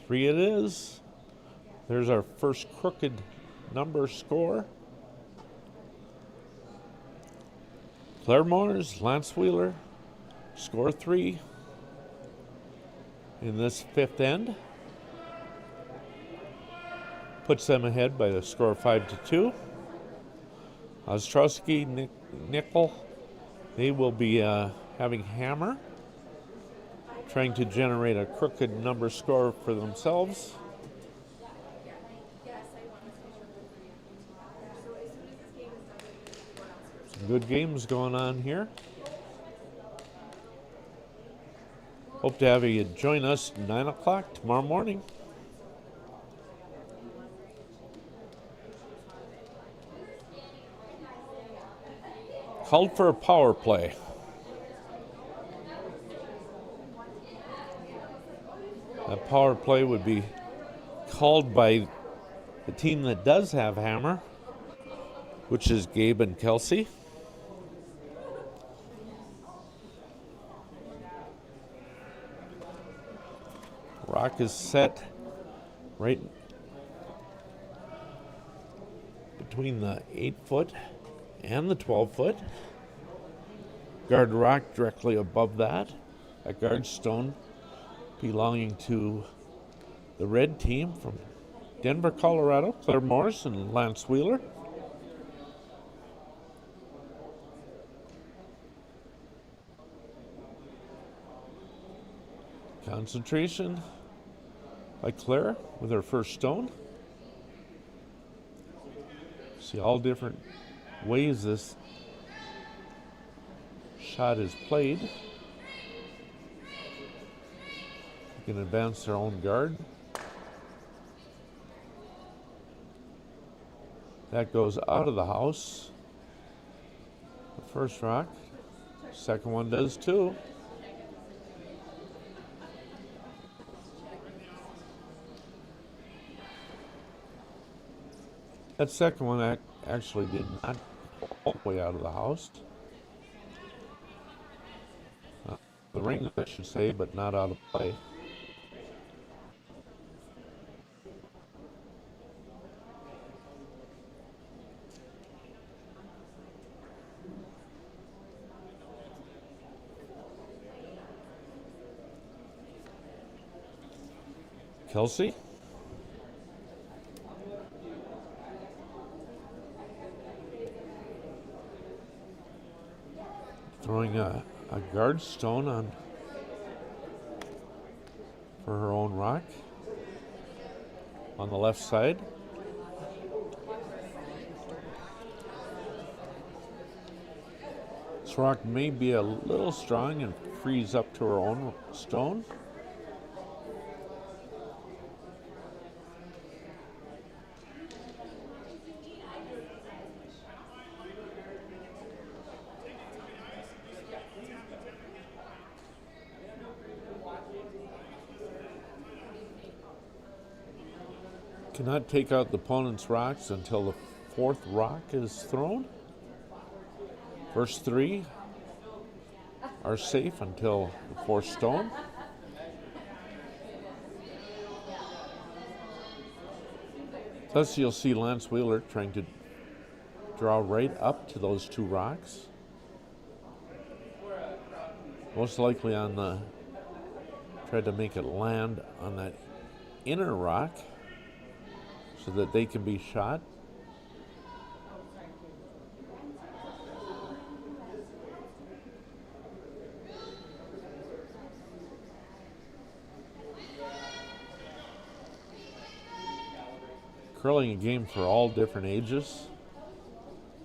3 it is. There's our first crooked number score. Claire Moores, Lance Wheeler, score 3 in this 5th end. Puts them ahead by the score of 5-2. Ostrowski, nickel, they will be having hammer, trying to generate a crooked number score for themselves. Some good games going on here. Hope to have you join us at 9 o'clock tomorrow morning. Called for a power play. That power play would be called by the team that does have hammer, which is Gabe and Kelsey. Rock is set right between the 8-foot and the 12-foot. Guard rock directly above that. A guard stone belonging to the red team from Denver, Colorado, Claire Morris and Lance Wheeler. Concentration by Claire with her first stone. See all different ways this shot is played. You can advance their own guard. That goes out of the house. The first rock. Second one does too. That second one actually did not go all the way out of the house. The ring, I should say, but not out of play. Kelsey. Throwing a guard stone on for her own rock on the left side. This rock may be a little strong and freeze up to her own stone. Cannot take out the opponent's rocks until the fourth rock is thrown. First three are safe until the fourth stone. Thus you'll see Lance Wheeler trying to draw right up to those two rocks. Most likely on the, try to make it land on that inner rock so that they can be shot. Curling a game for all different ages.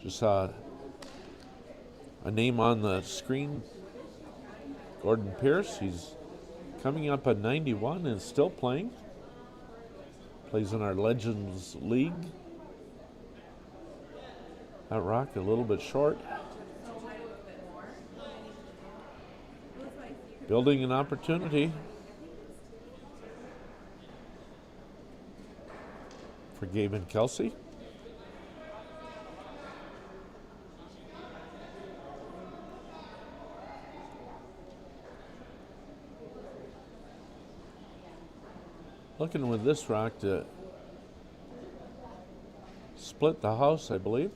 Just saw a name on the screen, Gordon Pierce. He's coming up at 91 and still playing. Plays in our Legends League. That rock a little bit short. Building an opportunity for Gabe and Kelsey. Looking with this rock to split the house, I believe.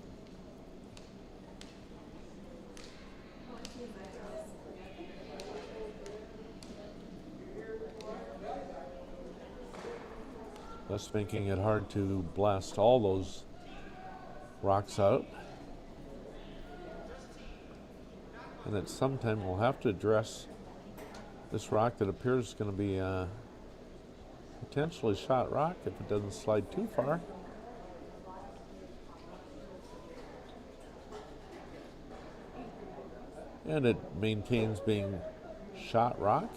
Thus making it hard to blast all those rocks out. And at some time we'll have to address this rock that appears going to be a potentially shot rock if it doesn't slide too far. And it maintains being shot rock.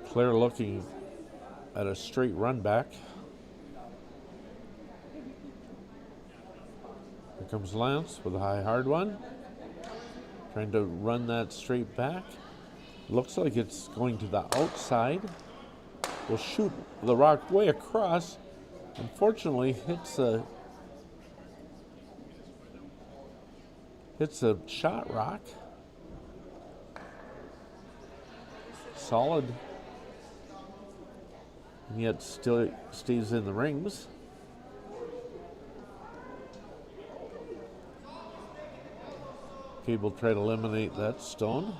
Claire looking at a straight run back. Here comes Lance with a high hard one. Trying to run that straight back. Looks like it's going to the outside. Will shoot the rock way across. Unfortunately, hits a shot rock. Solid. And yet still stays in the rings. Okay, we'll try to eliminate that stone.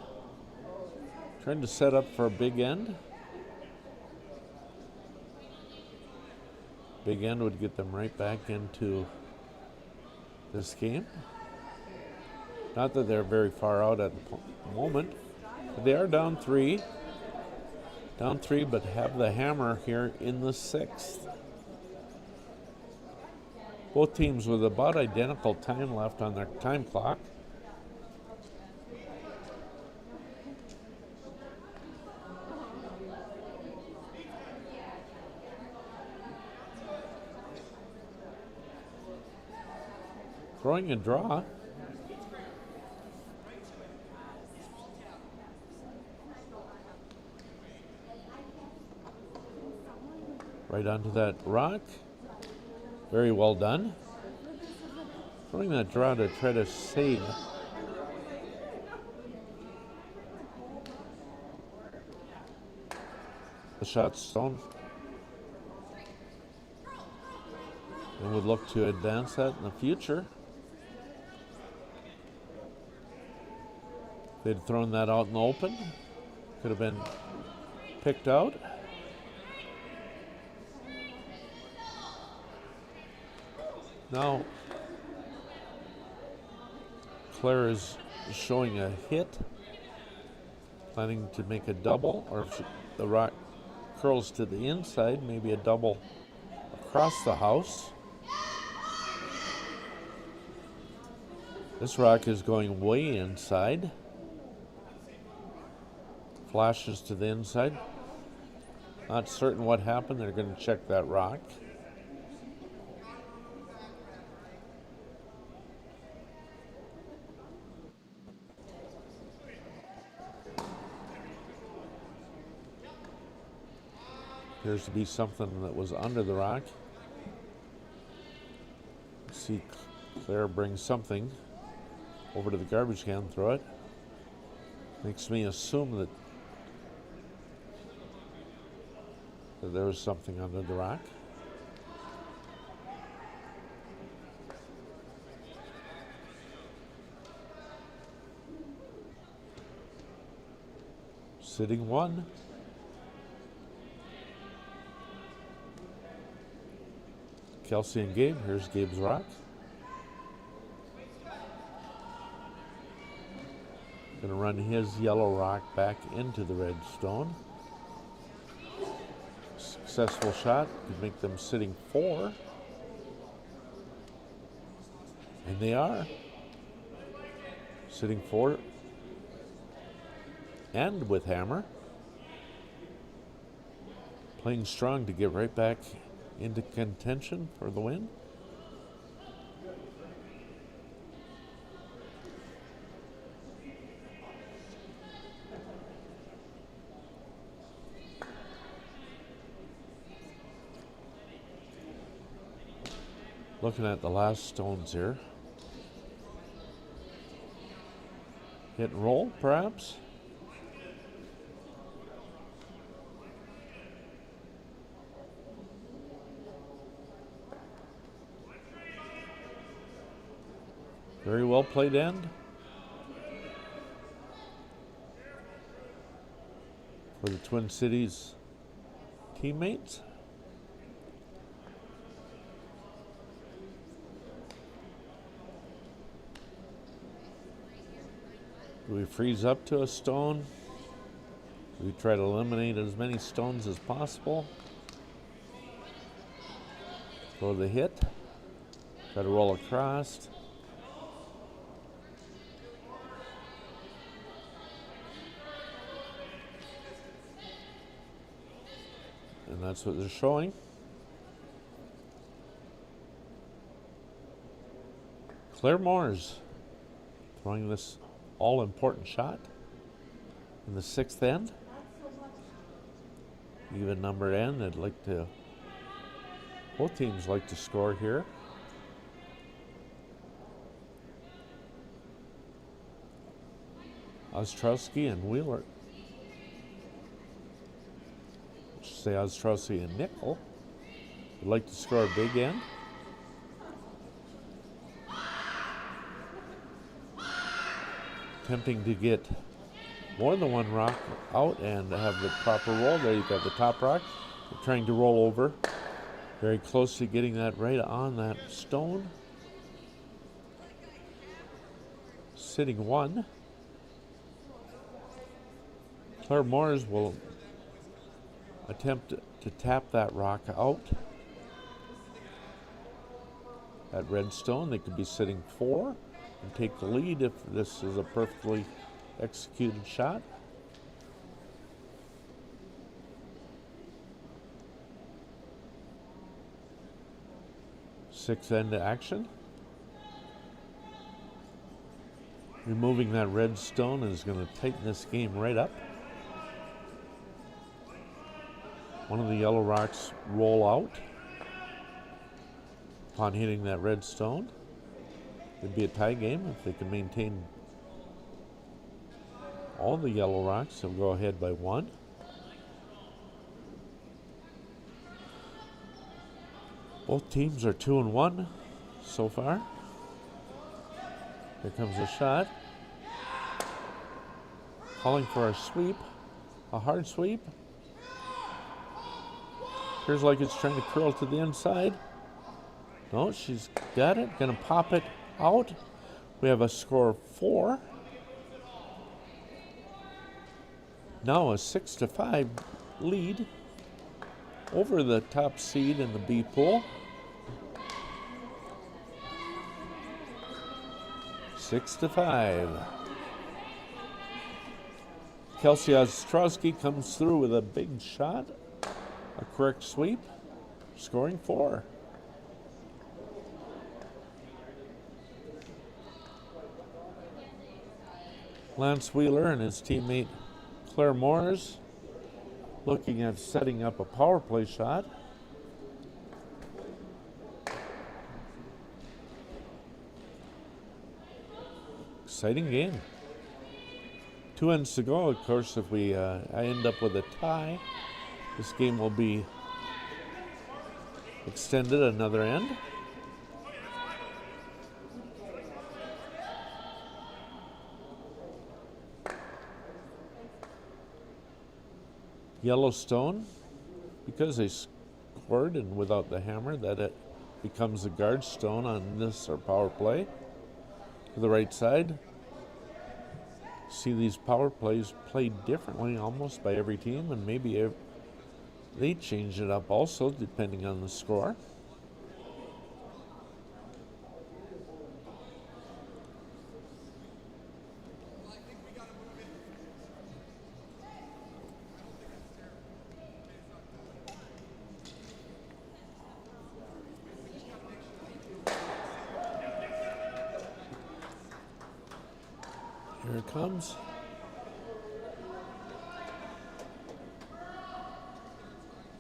Trying to set up for a big end. Big end would get them right back into this game. Not that they're very far out at the moment, but they are down three. Down three, but have the hammer here in the sixth. Both teams with about identical time left on their time clock. Throwing a draw. Right onto that rock. Very well done. Throwing that draw to try to save. The shot stone. And would look to advance that in the future. They'd thrown that out in the open. Could have been picked out. Now, Claire is showing a hit, planning to make a double, or if the rock curls to the inside, maybe a double across the house. This rock is going way inside. Flashes to the inside. Not certain what happened. They're going to check that rock. Appears to be something that was under the rock. See Claire bring something over to the garbage can, throw it. Makes me assume that there was something under the rock. Sitting one. Kelsey and Gabe. Here's Gabe's rock. Going to run his yellow rock back into the red stone. successful shot could make them sitting 4. And they are. Sitting 4 and with hammer. Playing strong to get right back into contention for the win. Looking at the last stones here. Hit and roll, perhaps. Very well played end for the Twin Cities teammates. Do we freeze up to a stone? Do we try to eliminate as many stones as possible? For the hit. Try to roll across. And that's what they're showing. Claire Moores throwing this all-important shot in the 6th end. Even numbered end. I'd like to, both teams like to score here. Ostrowski and Wheeler. I should say Ostrowski and Nickel would like to score a big end. Attempting to get more than one rock out and have the proper roll. There you've got the top rock. They're trying to roll over. Very close to getting that right on that stone. Sitting 1. Claire Moores will attempt to tap that rock out. That red stone, they could be sitting 4. And take the lead if this is a perfectly executed shot. Sixth end action. Removing that red stone is going to tighten this game right up. One of the yellow rocks roll out upon hitting that red stone. It'd be a tie game if they can maintain all the yellow rocks. They'll go ahead by 1. Both teams are 2-1 so far. Here comes a shot. Calling for a sweep, a hard sweep. Appears like it's trying to curl to the inside. No, she's got it. Gonna pop it out. We have a score of 4. Now a 6-5 lead over the top seed in the B pool. 6-5. Kelsey Ostrowski comes through with a big shot, a correct sweep, scoring 4. Lance Wheeler and his teammate Claire Moores looking at setting up a power play shot. Exciting game. 2 ends to go. Of course, if we I end up with a tie, this game will be extended another end. Yellowstone, because they scored and without the hammer, that it becomes a guard stone on this or power play. To the right side, see these power plays played differently almost by every team, and maybe They change it up also depending on the score. Here it comes.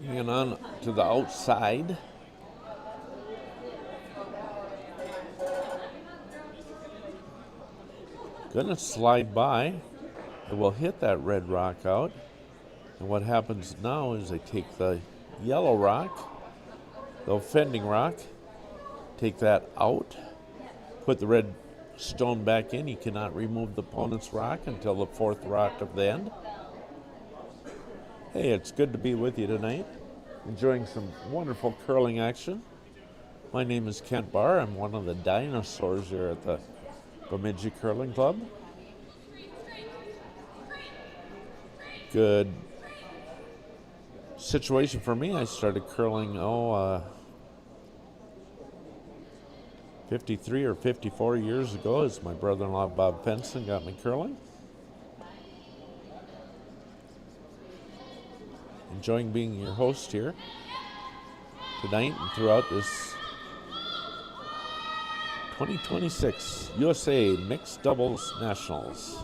And on to the outside. Gonna slide by. It will hit that red rock out. And what happens now is they take the yellow rock, the offending rock, take that out, put the red stone back in. You cannot remove the opponent's rock until the fourth rock of the end. Hey, it's good to be with you tonight, enjoying some wonderful curling action. My name is Kent Barr. I'm one of the dinosaurs here at the Bemidji Curling Club. Good situation for me. I started curling, 53 or 54 years ago as my brother-in-law Bob Fenson got me curling. Enjoying being your host here tonight and throughout this 2026 USA Mixed Doubles Nationals.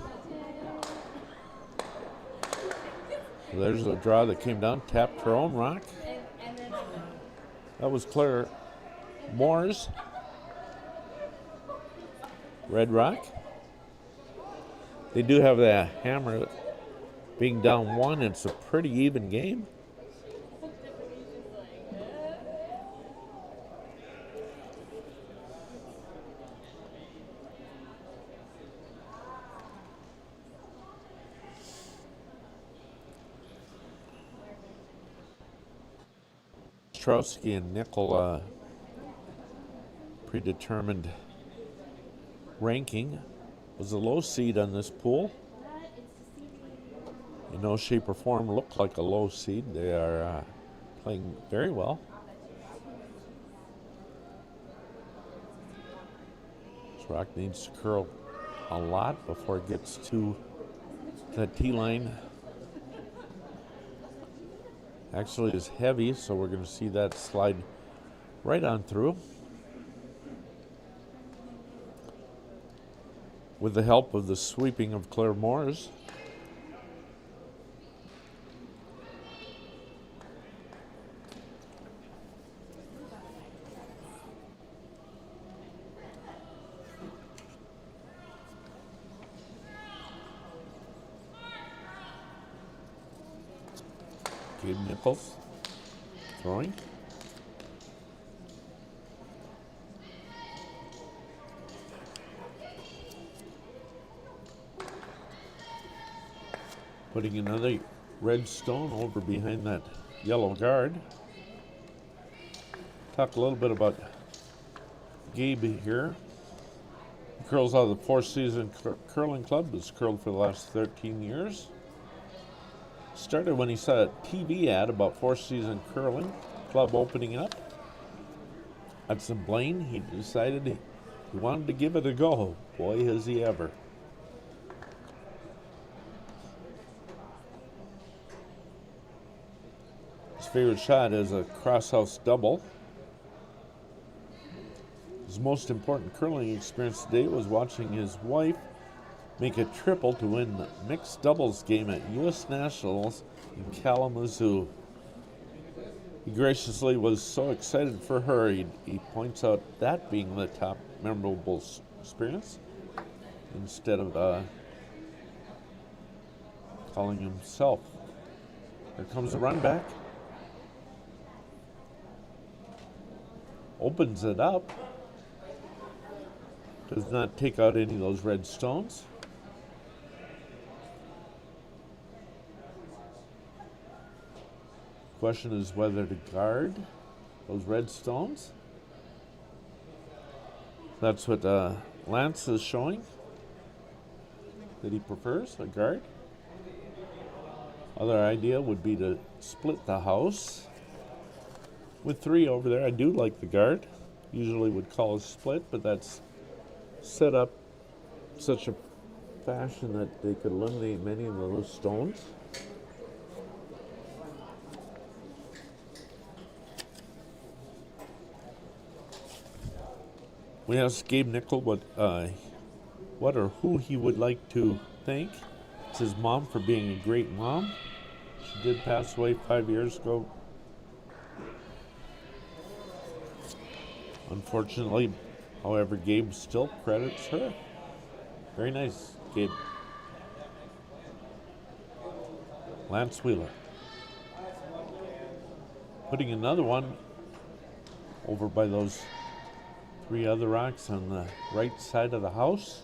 There's a draw that came down, tapped her own rock. That was Claire Moore's red rock. They do have the hammer being down one. It's a pretty even game. Ostrowski and Nickel predetermined ranking was a low seed on this pool. In no shape or form look like a low seed. They are playing very well. This rock needs to curl a lot before it gets to the tee line. Actually is heavy, so we're going to see that slide right on through. With the help of the sweeping of Claire Moore's. Gabe Nichols throwing. Putting another red stone over behind that yellow guard. Talk a little bit about Gabe here. He curls out of the Four Season Curling Club. Has curled for the last 13 years. Started when he saw a TV ad about Four Season Curling Club opening up. At some Blaine, he decided he wanted to give it a go. Boy, has he ever. His favorite shot is a crosshouse double. His most important curling experience today was watching his wife make a triple to win the mixed doubles game at U.S. Nationals in Kalamazoo. He graciously was so excited for her, he points out that being the top memorable experience instead of calling himself. Here comes the run back. Opens it up. Does not take out any of those red stones. Question is whether to guard those red stones. That's what Lance is showing that he prefers, a guard. Other idea would be to split the house with 3 over there. I do like the guard. Usually would call a split, but that's set up such a fashion that they could eliminate many of those stones. We asked Gabe Nickel what or who he would like to thank. It's his mom for being a great mom. She did pass away 5 years ago. Unfortunately, however, Gabe still credits her. Very nice, Gabe. Lance Wheeler. Putting another one over by those 3 other rocks on the right side of the house.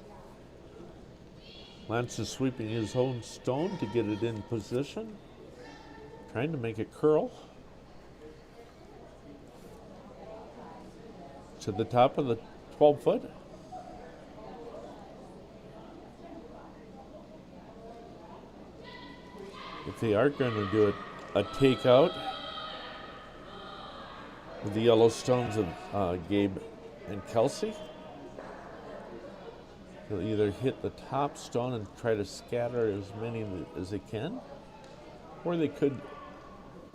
Lance is sweeping his own stone to get it in position. Trying to make it curl to the top of the 12-foot. If they are going to do a takeout with the yellow stones of Gabe and Kelsey, they'll either hit the top stone and try to scatter as many as they can, or they could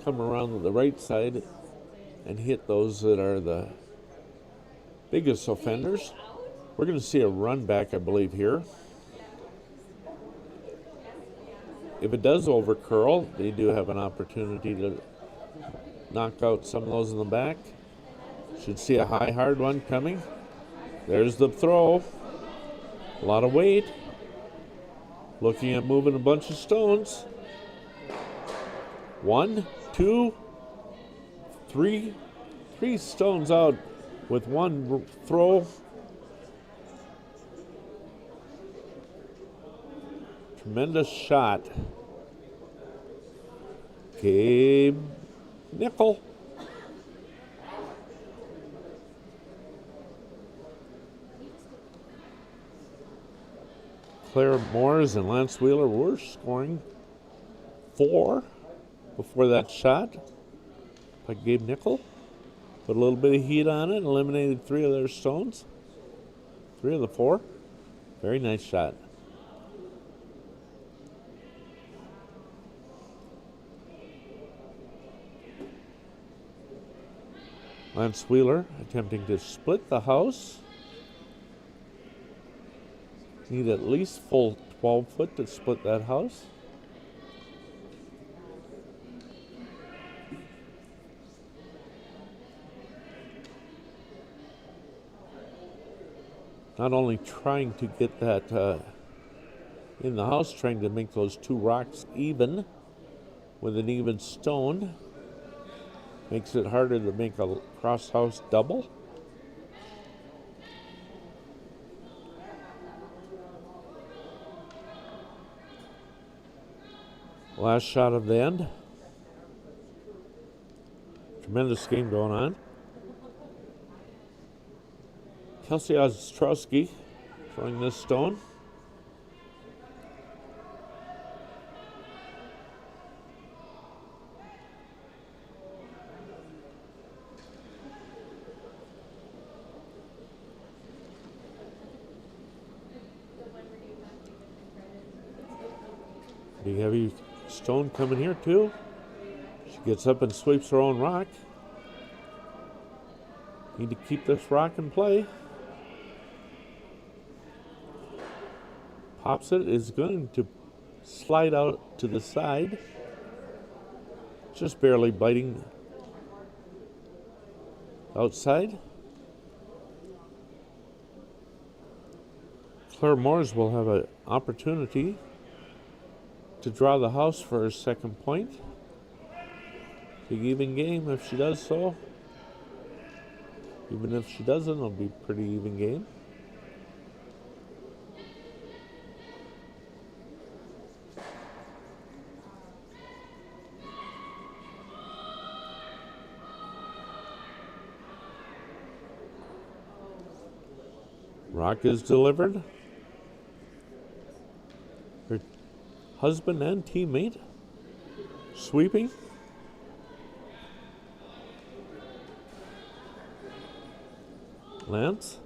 come around to the right side and hit those that are the biggest offenders. We're going to see a run back, I believe, here. If it does over curl, they do have an opportunity to knock out some of those in the back. Should see a high, hard one coming. There's the throw. A lot of weight. Looking at moving a bunch of stones. 1, 2, 3. 3 stones out with 1 throw. Tremendous shot. Gabe Nickel. Claire Moores and Lance Wheeler were scoring 4 before that shot by Gabe Nickel. Put a little bit of heat on it, eliminated 3 of their stones. 3 of the 4. Very nice shot. Lance Wheeler attempting to split the house. Need at least full 12-foot to split that house. Not only trying to get that in the house, trying to make those 2 rocks even with an even stone. Makes it harder to make a cross house double. Last shot of the end. Tremendous game going on. Kelsey Ostrowski throwing this stone. Big heavy stone coming here too. She gets up and sweeps her own rock. Need to keep this rock in play. Pops it, is going to slide out to the side. Just barely biting outside. Claire Moores will have an opportunity to draw the house for her second point. Big even game if she does so. Even if she doesn't, it'll be a pretty even game. Rock is delivered. Her husband and teammate Sweeping. Lance.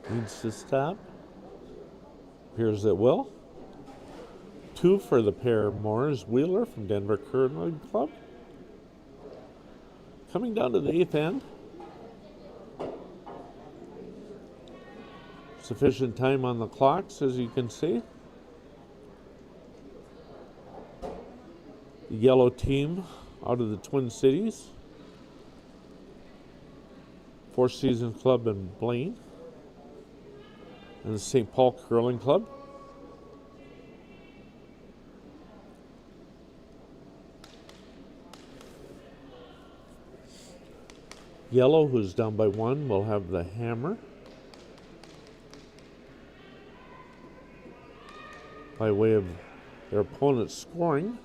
Needs to stop. Appears it will. 2 for the pair. Morris Wheeler from Denver Curling Club. Coming down to the 8th end. Sufficient time on the clocks, as you can see. The yellow team out of the Twin Cities. Four Seasons Club in Blaine. And the St. Paul Curling Club. Yellow, who's down by 1, will have the hammer. By way of their opponent's scoring.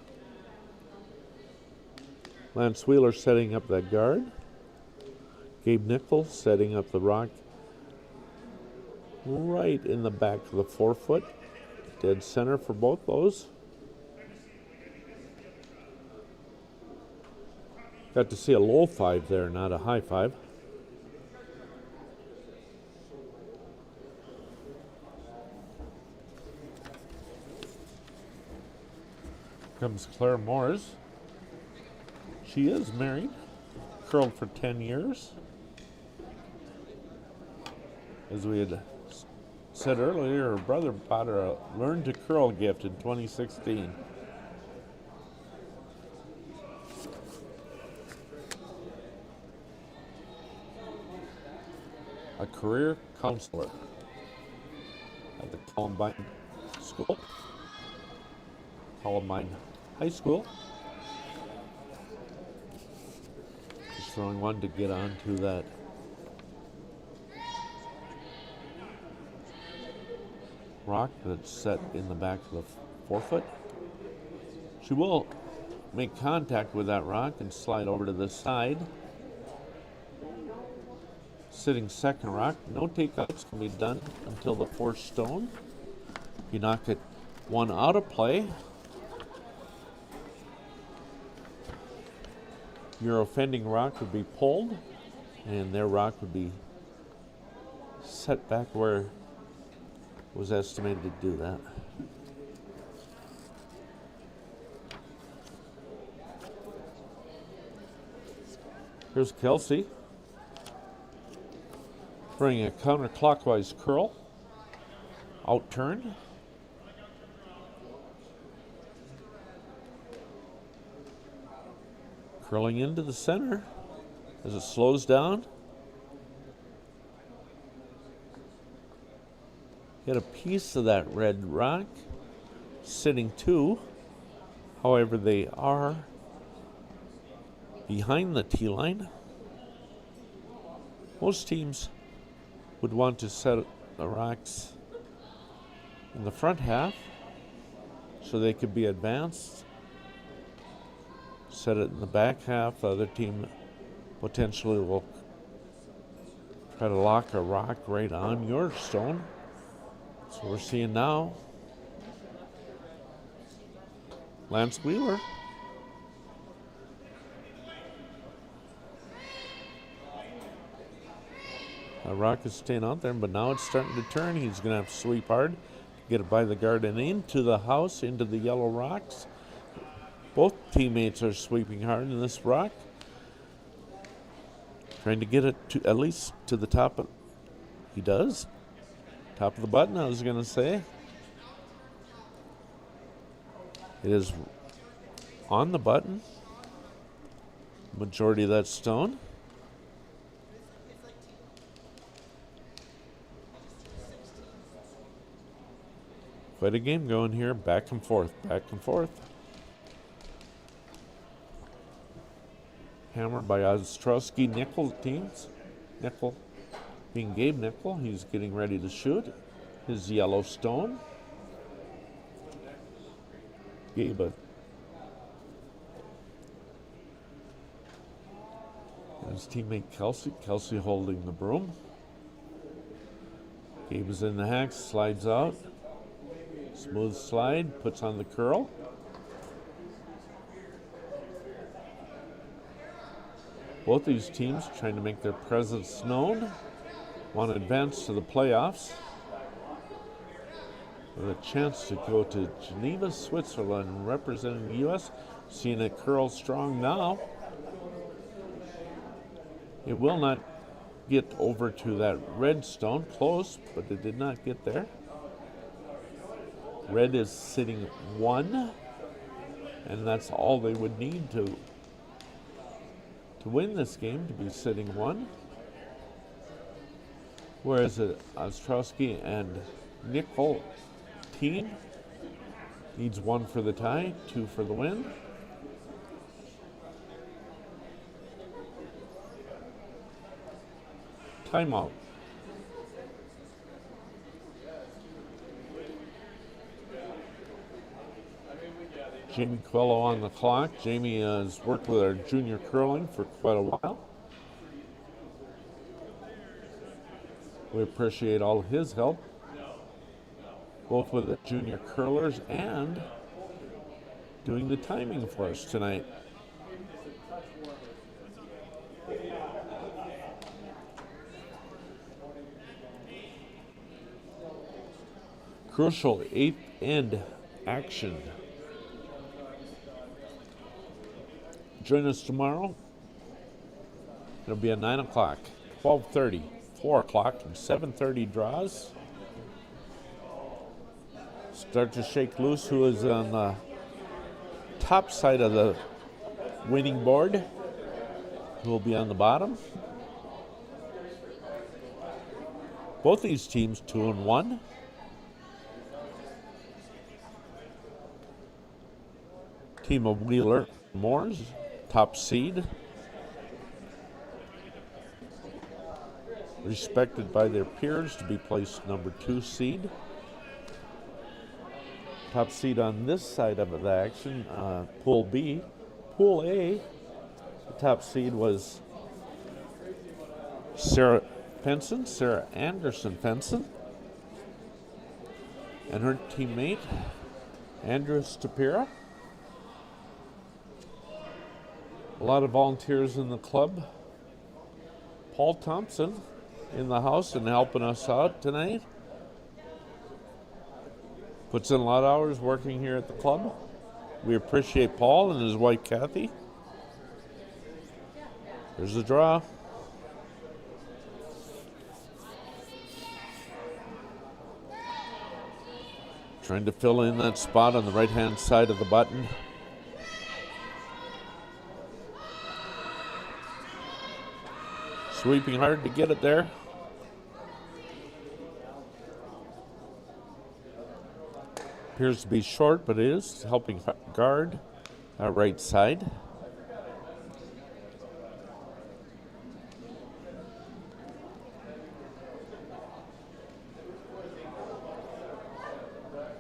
Lance Wheeler setting up that guard. Gabe Nichols setting up the rock right in the back of the forefoot. Dead center for both those. Got to see a low 5 there, not a high 5. Comes Claire Morris. She is married, curled for 10 years. As we had said earlier, her brother bought her a Learn to Curl gift in 2016. A career counselor at the Columbine School, Columbine High School. Just throwing one to get onto that rock that's set in the back of the forefoot. She will make contact with that rock and slide over to the side. Sitting second rock, no takeouts can be done until the 4th stone. If you knock it 1 out of play, your offending rock would be pulled and their rock would be set back where it was estimated to do that. Here's Kelsey. Bring a counterclockwise curl, out turn. Curling into the center as it slows down. Get a piece of that red rock, sitting 2. However, they are behind the tee line. Most teams would want to set the rocks in the front half so they could be advanced. Set it in the back half. The other team potentially will try to lock a rock right on your stone. That's what we're seeing now. Lance Wheeler. The rock is staying out there, but now it's starting to turn. He's going to have to sweep hard to get it by the guard and into the house, into the yellow rocks. Both teammates are sweeping hard in this rock. Trying to get it to at least to the top of, he does. Top of the button, I was going to say. It is on the button. Majority of that stone. Quite a game going here, back and forth, back and forth. Hammered by Ostrowski Nickel teams. Nickel being Gabe Nickel, he's getting ready to shoot his yellow stone. Gabe, his teammate Kelsey holding the broom. Gabe is in the hack, slides out. Smooth slide, puts on the curl. Both these teams trying to make their presence known. Want to advance to the playoffs. With a chance to go to Geneva, Switzerland, representing the U.S. Seeing it curl strong now. It will not get over to that red stone. Close, but it did not get there. Red is sitting 1, and that's all they would need to win this game, to be sitting 1. Whereas Ostrowski and Nickel team needs 1 for the tie, 2 for the win. Timeout. Jamie Quello on the clock. Jamie has worked with our junior curling for quite a while. We appreciate all of his help, both with the junior curlers and doing the timing for us tonight. Crucial 8th end action. Join us tomorrow. It'll be at 9 o'clock, 12:30, 4 o'clock, and 7:30 draws. Start to shake loose who is on the top side of the winning board, who will be on the bottom. Both these teams 2-1. Team of Wheeler Moores, top seed. Respected by their peers to be placed number 2 seed. Top seed on this side of the action, Pool B. Pool A, the top seed was Sarah Anderson Fenson, and her teammate, Andrew Stapira. A lot of volunteers in the club. Paul Thompson in the house and helping us out tonight. Puts in a lot of hours working here at the club. We appreciate Paul and his wife Kathy. There's the draw. Trying to fill in that spot on the right-hand side of the button. Sweeping hard to get it there. Appears to be short, but it is helping guard that right side.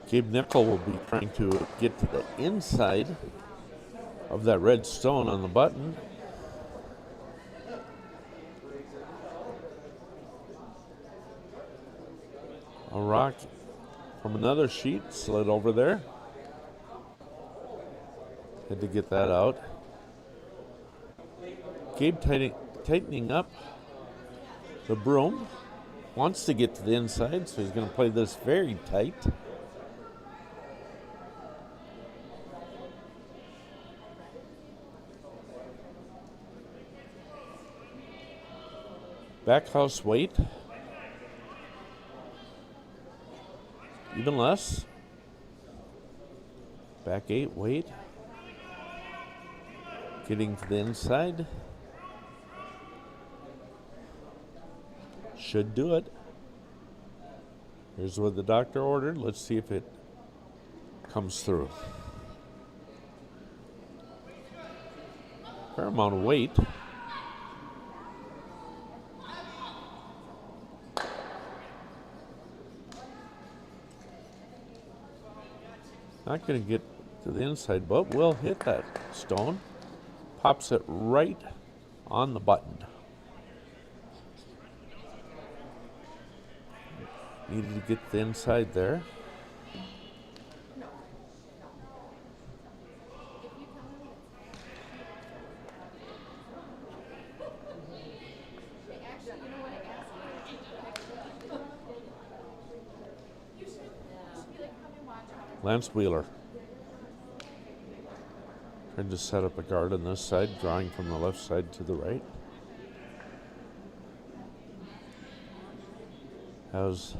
Gabe Nickel will be trying to get to the inside of that red stone on the button. A rock from another sheet slid over there. Had to get that out. Gabe tightening up the broom. Wants to get to the inside, so he's going to play this very tight. Backhouse weight. Even less. Back 8 weight. Getting to the inside. Should do it. Here's what the doctor ordered. Let's see if it comes through. Fair amount of weight. Not going to get to the inside, but will hit that stone. Pops it right on the button. Needed to get the inside there. Lance Wheeler trying to set up a guard on this side, drawing from the left side to the right. Has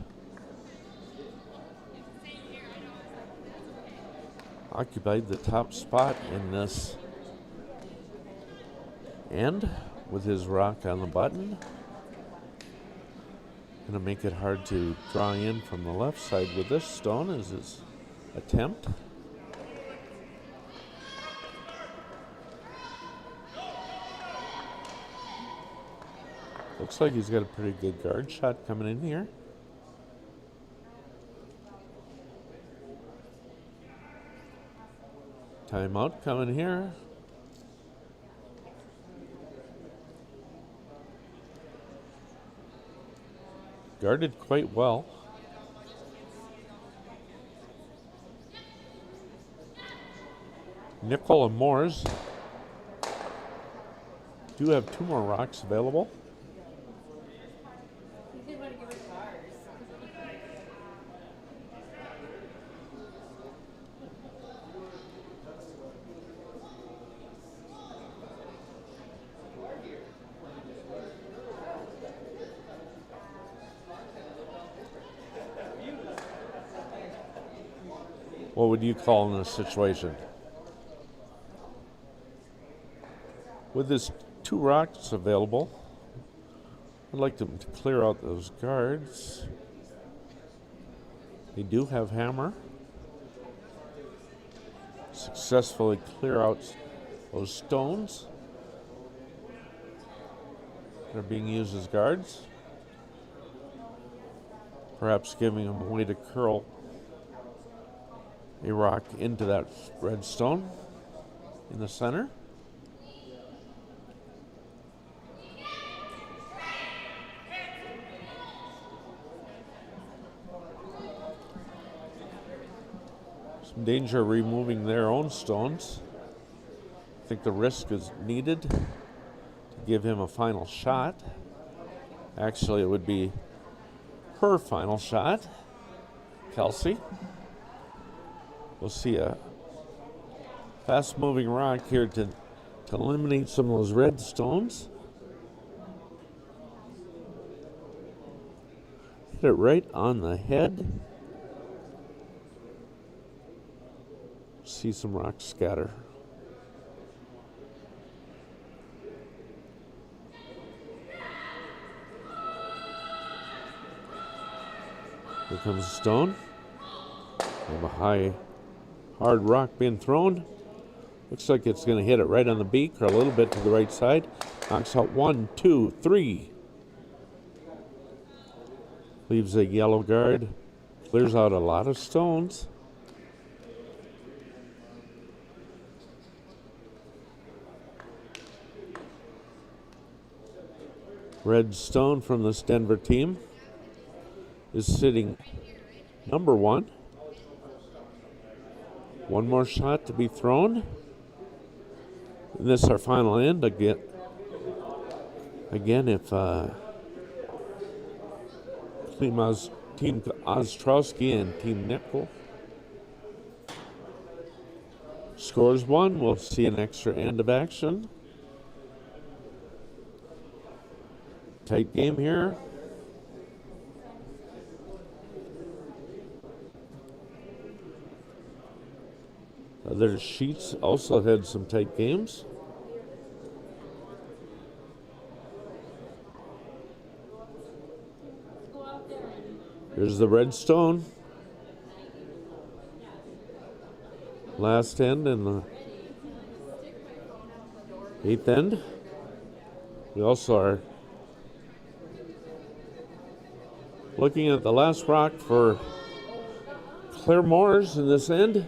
occupied the top spot in this end with his rock on the button. Gonna make it hard to draw in from the left side with this stone as his attempt. Looks like he's got a pretty good guard shot coming in here. Timeout coming here. Guarded quite well. Nickel and Moores do have 2 more rocks available. What would you call in this situation? With his 2 rocks available, I'd like them to clear out those guards. They do have hammer. Successfully clear out those stones that are being used as guards. Perhaps giving them a way to curl a rock into that red stone in the center. Some danger of removing their own stones. I think the risk is needed to give him a final shot. Actually, it would be her final shot, Kelsey. We'll see a fast-moving rock here to eliminate some of those red stones. Hit it right on the head. See some rocks scatter. Here comes the stone. We have a high, hard rock being thrown. Looks like it's going to hit it right on the beak or a little bit to the right side. Knocks out 1, 2, 3. Leaves a yellow guard. Clears out a lot of stones. Red stone from this Denver team is sitting number 1. One more shot to be thrown. And this is our final end again. If Team Ostrowski and Team Nickel scores 1, we'll see an extra end of action. Tight game here. Other sheets also had some tight games. Here's the red stone. Last end and the 8th end. We also are looking at the last rock for Claire Moores in this end.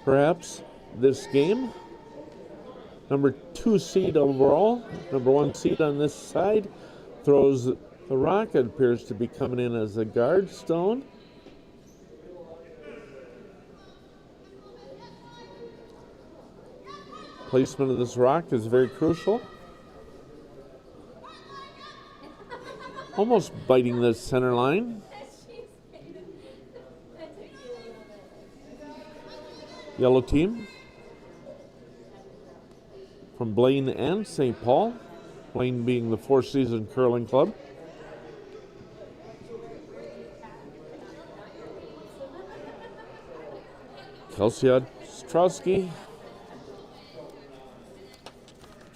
Perhaps this game. Number 2 seed overall, number 1 seed on this side, throws The rock appears to be coming in as a guard stone. Placement of this rock is very crucial. Almost biting the center line. Yellow team from Blaine and St. Paul. Blaine being the Four Seasons Curling Club. Ostrowski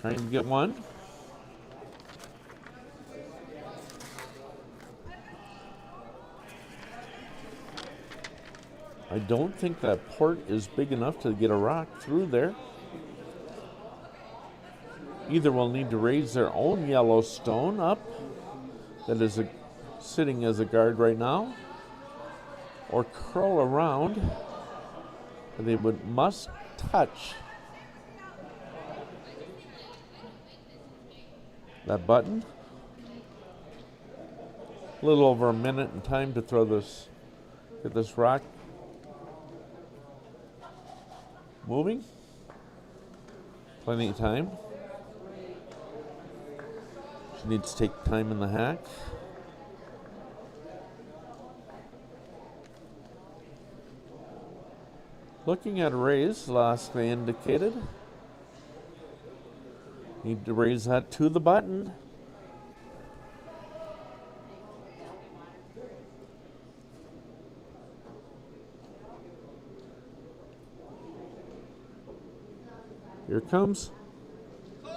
trying to get one. I don't think that port is big enough to get a rock through there. Either will need to raise their own yellow stone up that is sitting as a guard right now, or curl around. They must touch that button. A little over a minute in time to throw this, get this rock moving. Plenty of time. She needs to take time in the hack. Looking at a raise, last they indicated. Need to raise that to the button. Here it comes.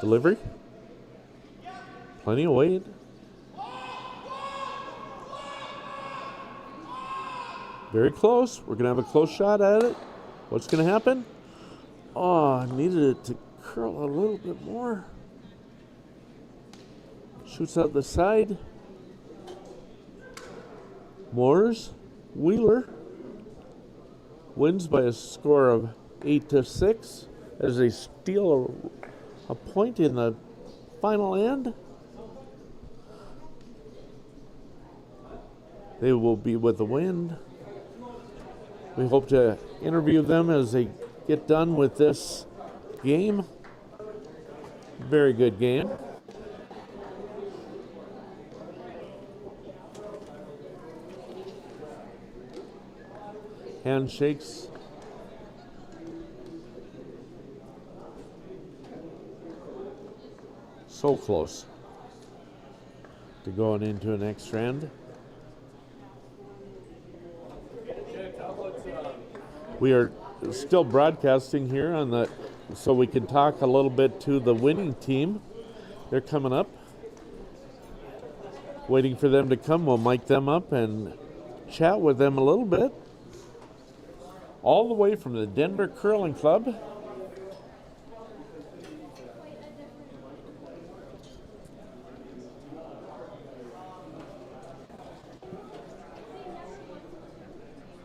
Delivery. Plenty of weight. Very close. We're going to have a close shot at it. What's going to happen? Oh, I needed it to curl a little bit more. Shoots out the side. Moores, Wheeler wins by a score of 8-6 as they steal a point in the final end. They will be with the win. We hope to interview them as they get done with this game. Very good game. Handshakes. So close to going into an extra end. We are still broadcasting here on the, so we can talk a little bit to the winning team. They're coming up. Waiting for them to come. We'll mic them up and chat with them a little bit. All the way from the Denver Curling Club.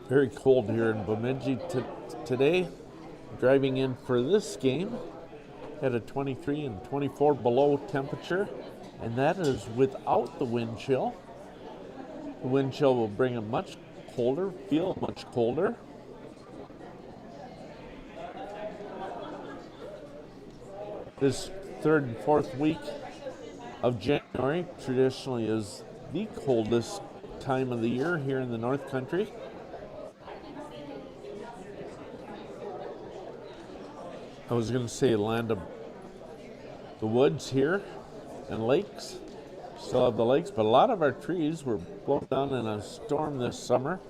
Very cold here in Bemidji today. Driving in for this game at a 23 and 24 below temperature, and that is without the wind chill. The wind chill will bring it much colder, feel much colder. This third and fourth week of January traditionally is the coldest time of the year here in the North Country. I was going to say land of the woods here and lakes. Still have the lakes, but a lot of our trees were blown down in a storm this summer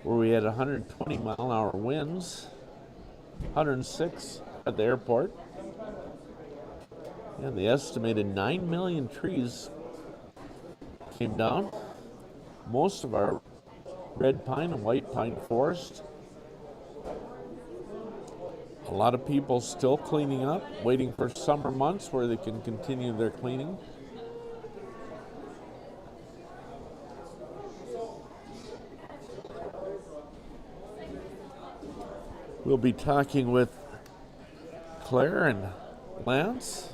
where we had 120 mile-an-hour winds, 106 at the airport. And the estimated 9 million trees came down. Most of our red pine and white pine forest. A lot of people still cleaning up, waiting for summer months where they can continue their cleaning. We'll be talking with Claire and Lance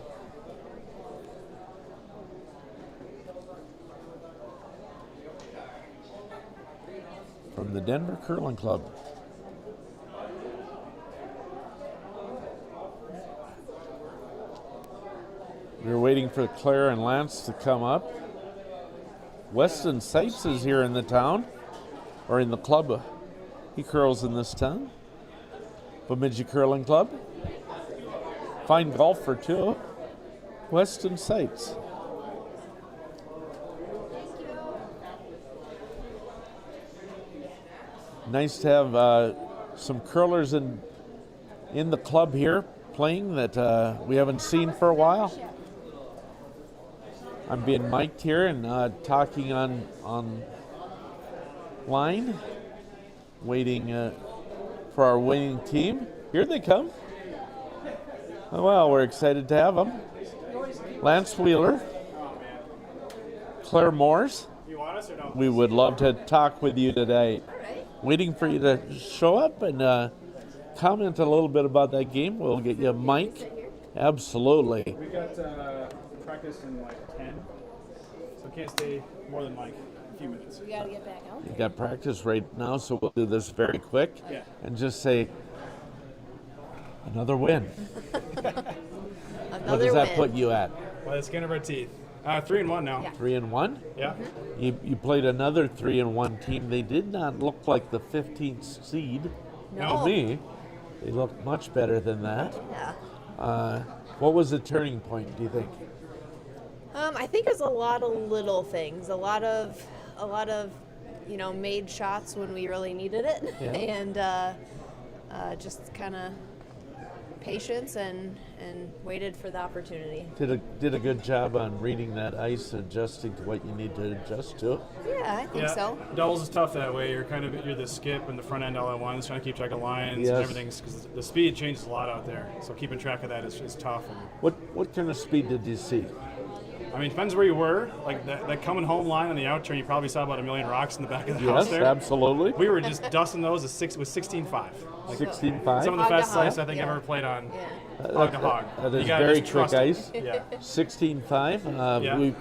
from the Denver Curling Club. We're waiting for Claire and Lance to come up. Weston Seitz is here in the town, or in the club. He curls in this town. Bemidji Curling Club. Fine golfer too. Weston Seitz. Nice to have some curlers in the club here playing that we haven't seen for a while. I'm being mic'd here and talking on line, waiting for our winning team. Here they come. Oh, well, we're excited to have them. Lance Wheeler, Claire Morse. We would love to talk with you today. Waiting for you to show up and comment a little bit about that game. We'll get you a mic. Absolutely. We got practice in like 10, so can't stay more than like a few minutes. We got to get back out. You got practice right now, so we'll do this very quick and just say another win. What does that put you at? By the skin of our teeth. 3-1 now. Yeah. 3-1? Yeah. You played another 3-1 team. They did not look like the 15th seed No. to me. They looked much better than that. Yeah. What was the turning point, do you think? I think it's a lot of little things, a lot of made shots when we really needed it, and just kind of patience and waited for the opportunity. Did a good job on reading that ice, adjusting to what you need to adjust to. Yeah, I think so. Doubles is tough that way. You're the skip and the front end all at once, trying to keep track of lines and everything, because the speed changes a lot out there. So keeping track of that is tough. And What kind of speed did you see? I mean, depends where you were. Like that coming home line on the out turn, you probably saw about 1 million rocks in the back of the house there. Yes, absolutely. We were just dusting those with 16.5. Like 16.5. some of the Hog to fastest hog. ice I think Yeah. I've ever played on. Yeah. Hog to hog. That You is gotta very just quick trust it. ice. Yeah. 16.5. Yeah.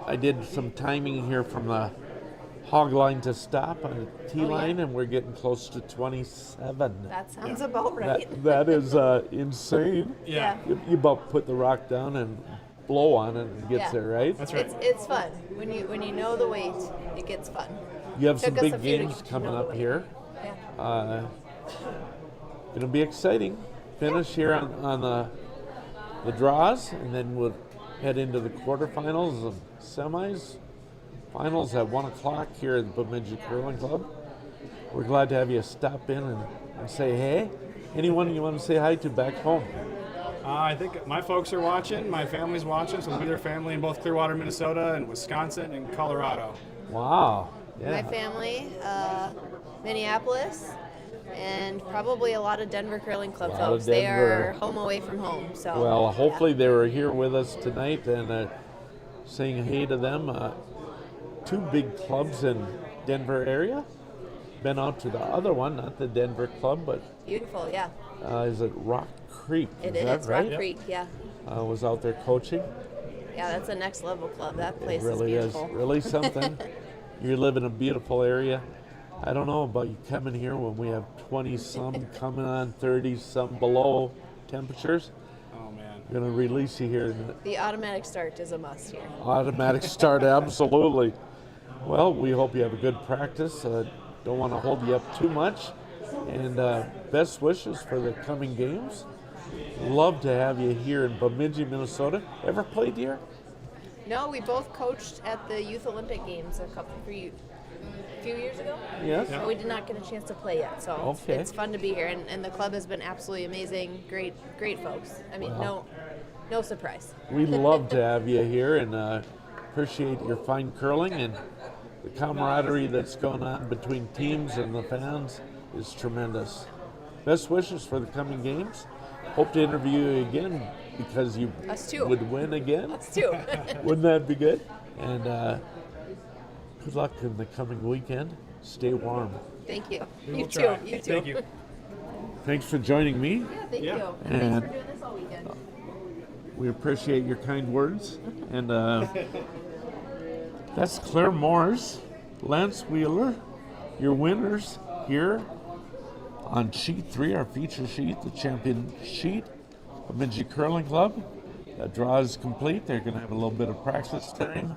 I did some timing here from the hog line to stop on the T line, and we're getting close to 27. That sounds about right. That is insane. Yeah. You about put the rock down and blow on it and it gets Yeah. there, right? That's right. It's fun when you know the weight. It gets fun. You have some Took us a big few to games know coming the up weight. here. Yeah. It'll be exciting. Finish here on the draws, and then we'll head into the quarterfinals and semis. Finals at 1 o'clock here at the Bemidji Curling Club. We're glad to have you stop in and say hey. Anyone you want to say hi to back home? I think my folks are watching, my family's watching, so we'll be their family in both Clearwater, Minnesota, and Wisconsin and Colorado. Wow. My Yeah. family, Minneapolis, and probably a lot of Denver Curling Club A lot of folks. They are Denver. home away from home. So Well, hopefully they were here with us tonight and saying hey to them. 2 big clubs in Denver area. Been out to the other one, not the Denver club, but beautiful. Yeah, is it Rock Creek? it is. is. That It's right? Rock Creek. Yeah, Was out there coaching. yeah. That's a next level club. That place It really is is. beautiful. Really something. You live in a beautiful area. I don't know about you coming here when we have 20-some coming on 30-some below temperatures. Oh, man. We're going to release you here in The automatic start is a must here. automatic start, absolutely. Well, we hope you have a good practice. Don't want to hold you up too much. And best wishes for the coming games. Love to have you here in Bemidji, Minnesota. Ever played here? No, we both coached at the Youth Olympic Games a few years ago. Yes. Yeah. But we did not get a chance to play yet, so Okay. it's fun to be here. And the club has been absolutely amazing. Great folks. I mean, no surprise. We love to have you here and appreciate your fine curling, and the camaraderie that's going on between teams and the fans is tremendous. Best wishes for the coming games. Hope to interview you again because you Us too. would win again. Us too. Wouldn't that be good? And good luck in the coming weekend. Stay warm. Thank you. We You will too. try. You too. Thank you. Thanks for joining me. Yeah, thank Yeah. you. And- Thanks for doing this all weekend. We appreciate your kind words. And that's Claire Morse, Lance Wheeler, Your winners here on sheet 3, our feature sheet, the champion sheet, Bemidji Curling Club. That draw is complete. They're going to have a little bit of practice time.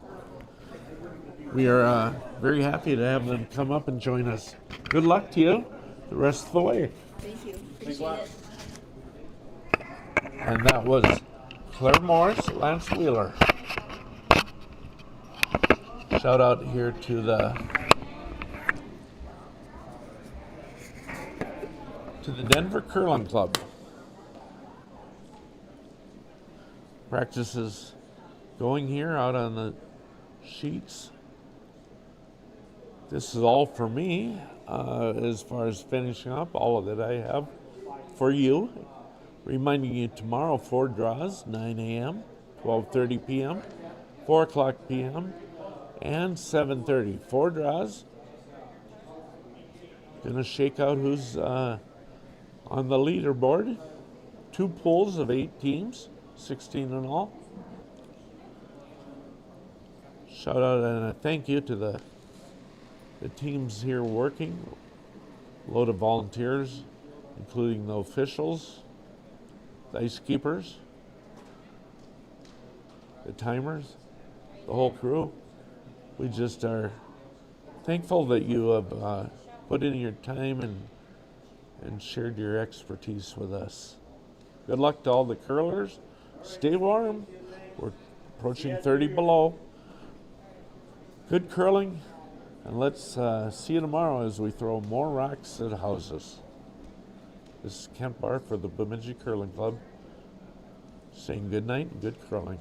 We are very happy to have them come up and join us. Good luck to you the rest of the way. Thank you. Appreciate it. And that was Claire Morris, Lance Wheeler. Shout out here to the Denver Curling Club. Practice is going here out on the sheets. This is all for me as far as finishing up all of it I have for you. Reminding you tomorrow 4 draws, 9 a.m., 12:30 p.m., 4 o'clock p.m., and 7:30. 4 draws. Gonna shake out who's on the leaderboard. 2 pools of 8 teams, 16 in all. Shout out and a thank you to the teams here working. A load of volunteers, including the officials, the ice keepers, the timers, the whole crew. We just are thankful that you have put in your time and shared your expertise with us. Good luck to all the curlers. Stay warm. We're approaching 30 below. Good curling, and let's see you tomorrow as we throw more rocks at houses. This is Kent Barr for the Bemidji Curling Club saying good night and good curling.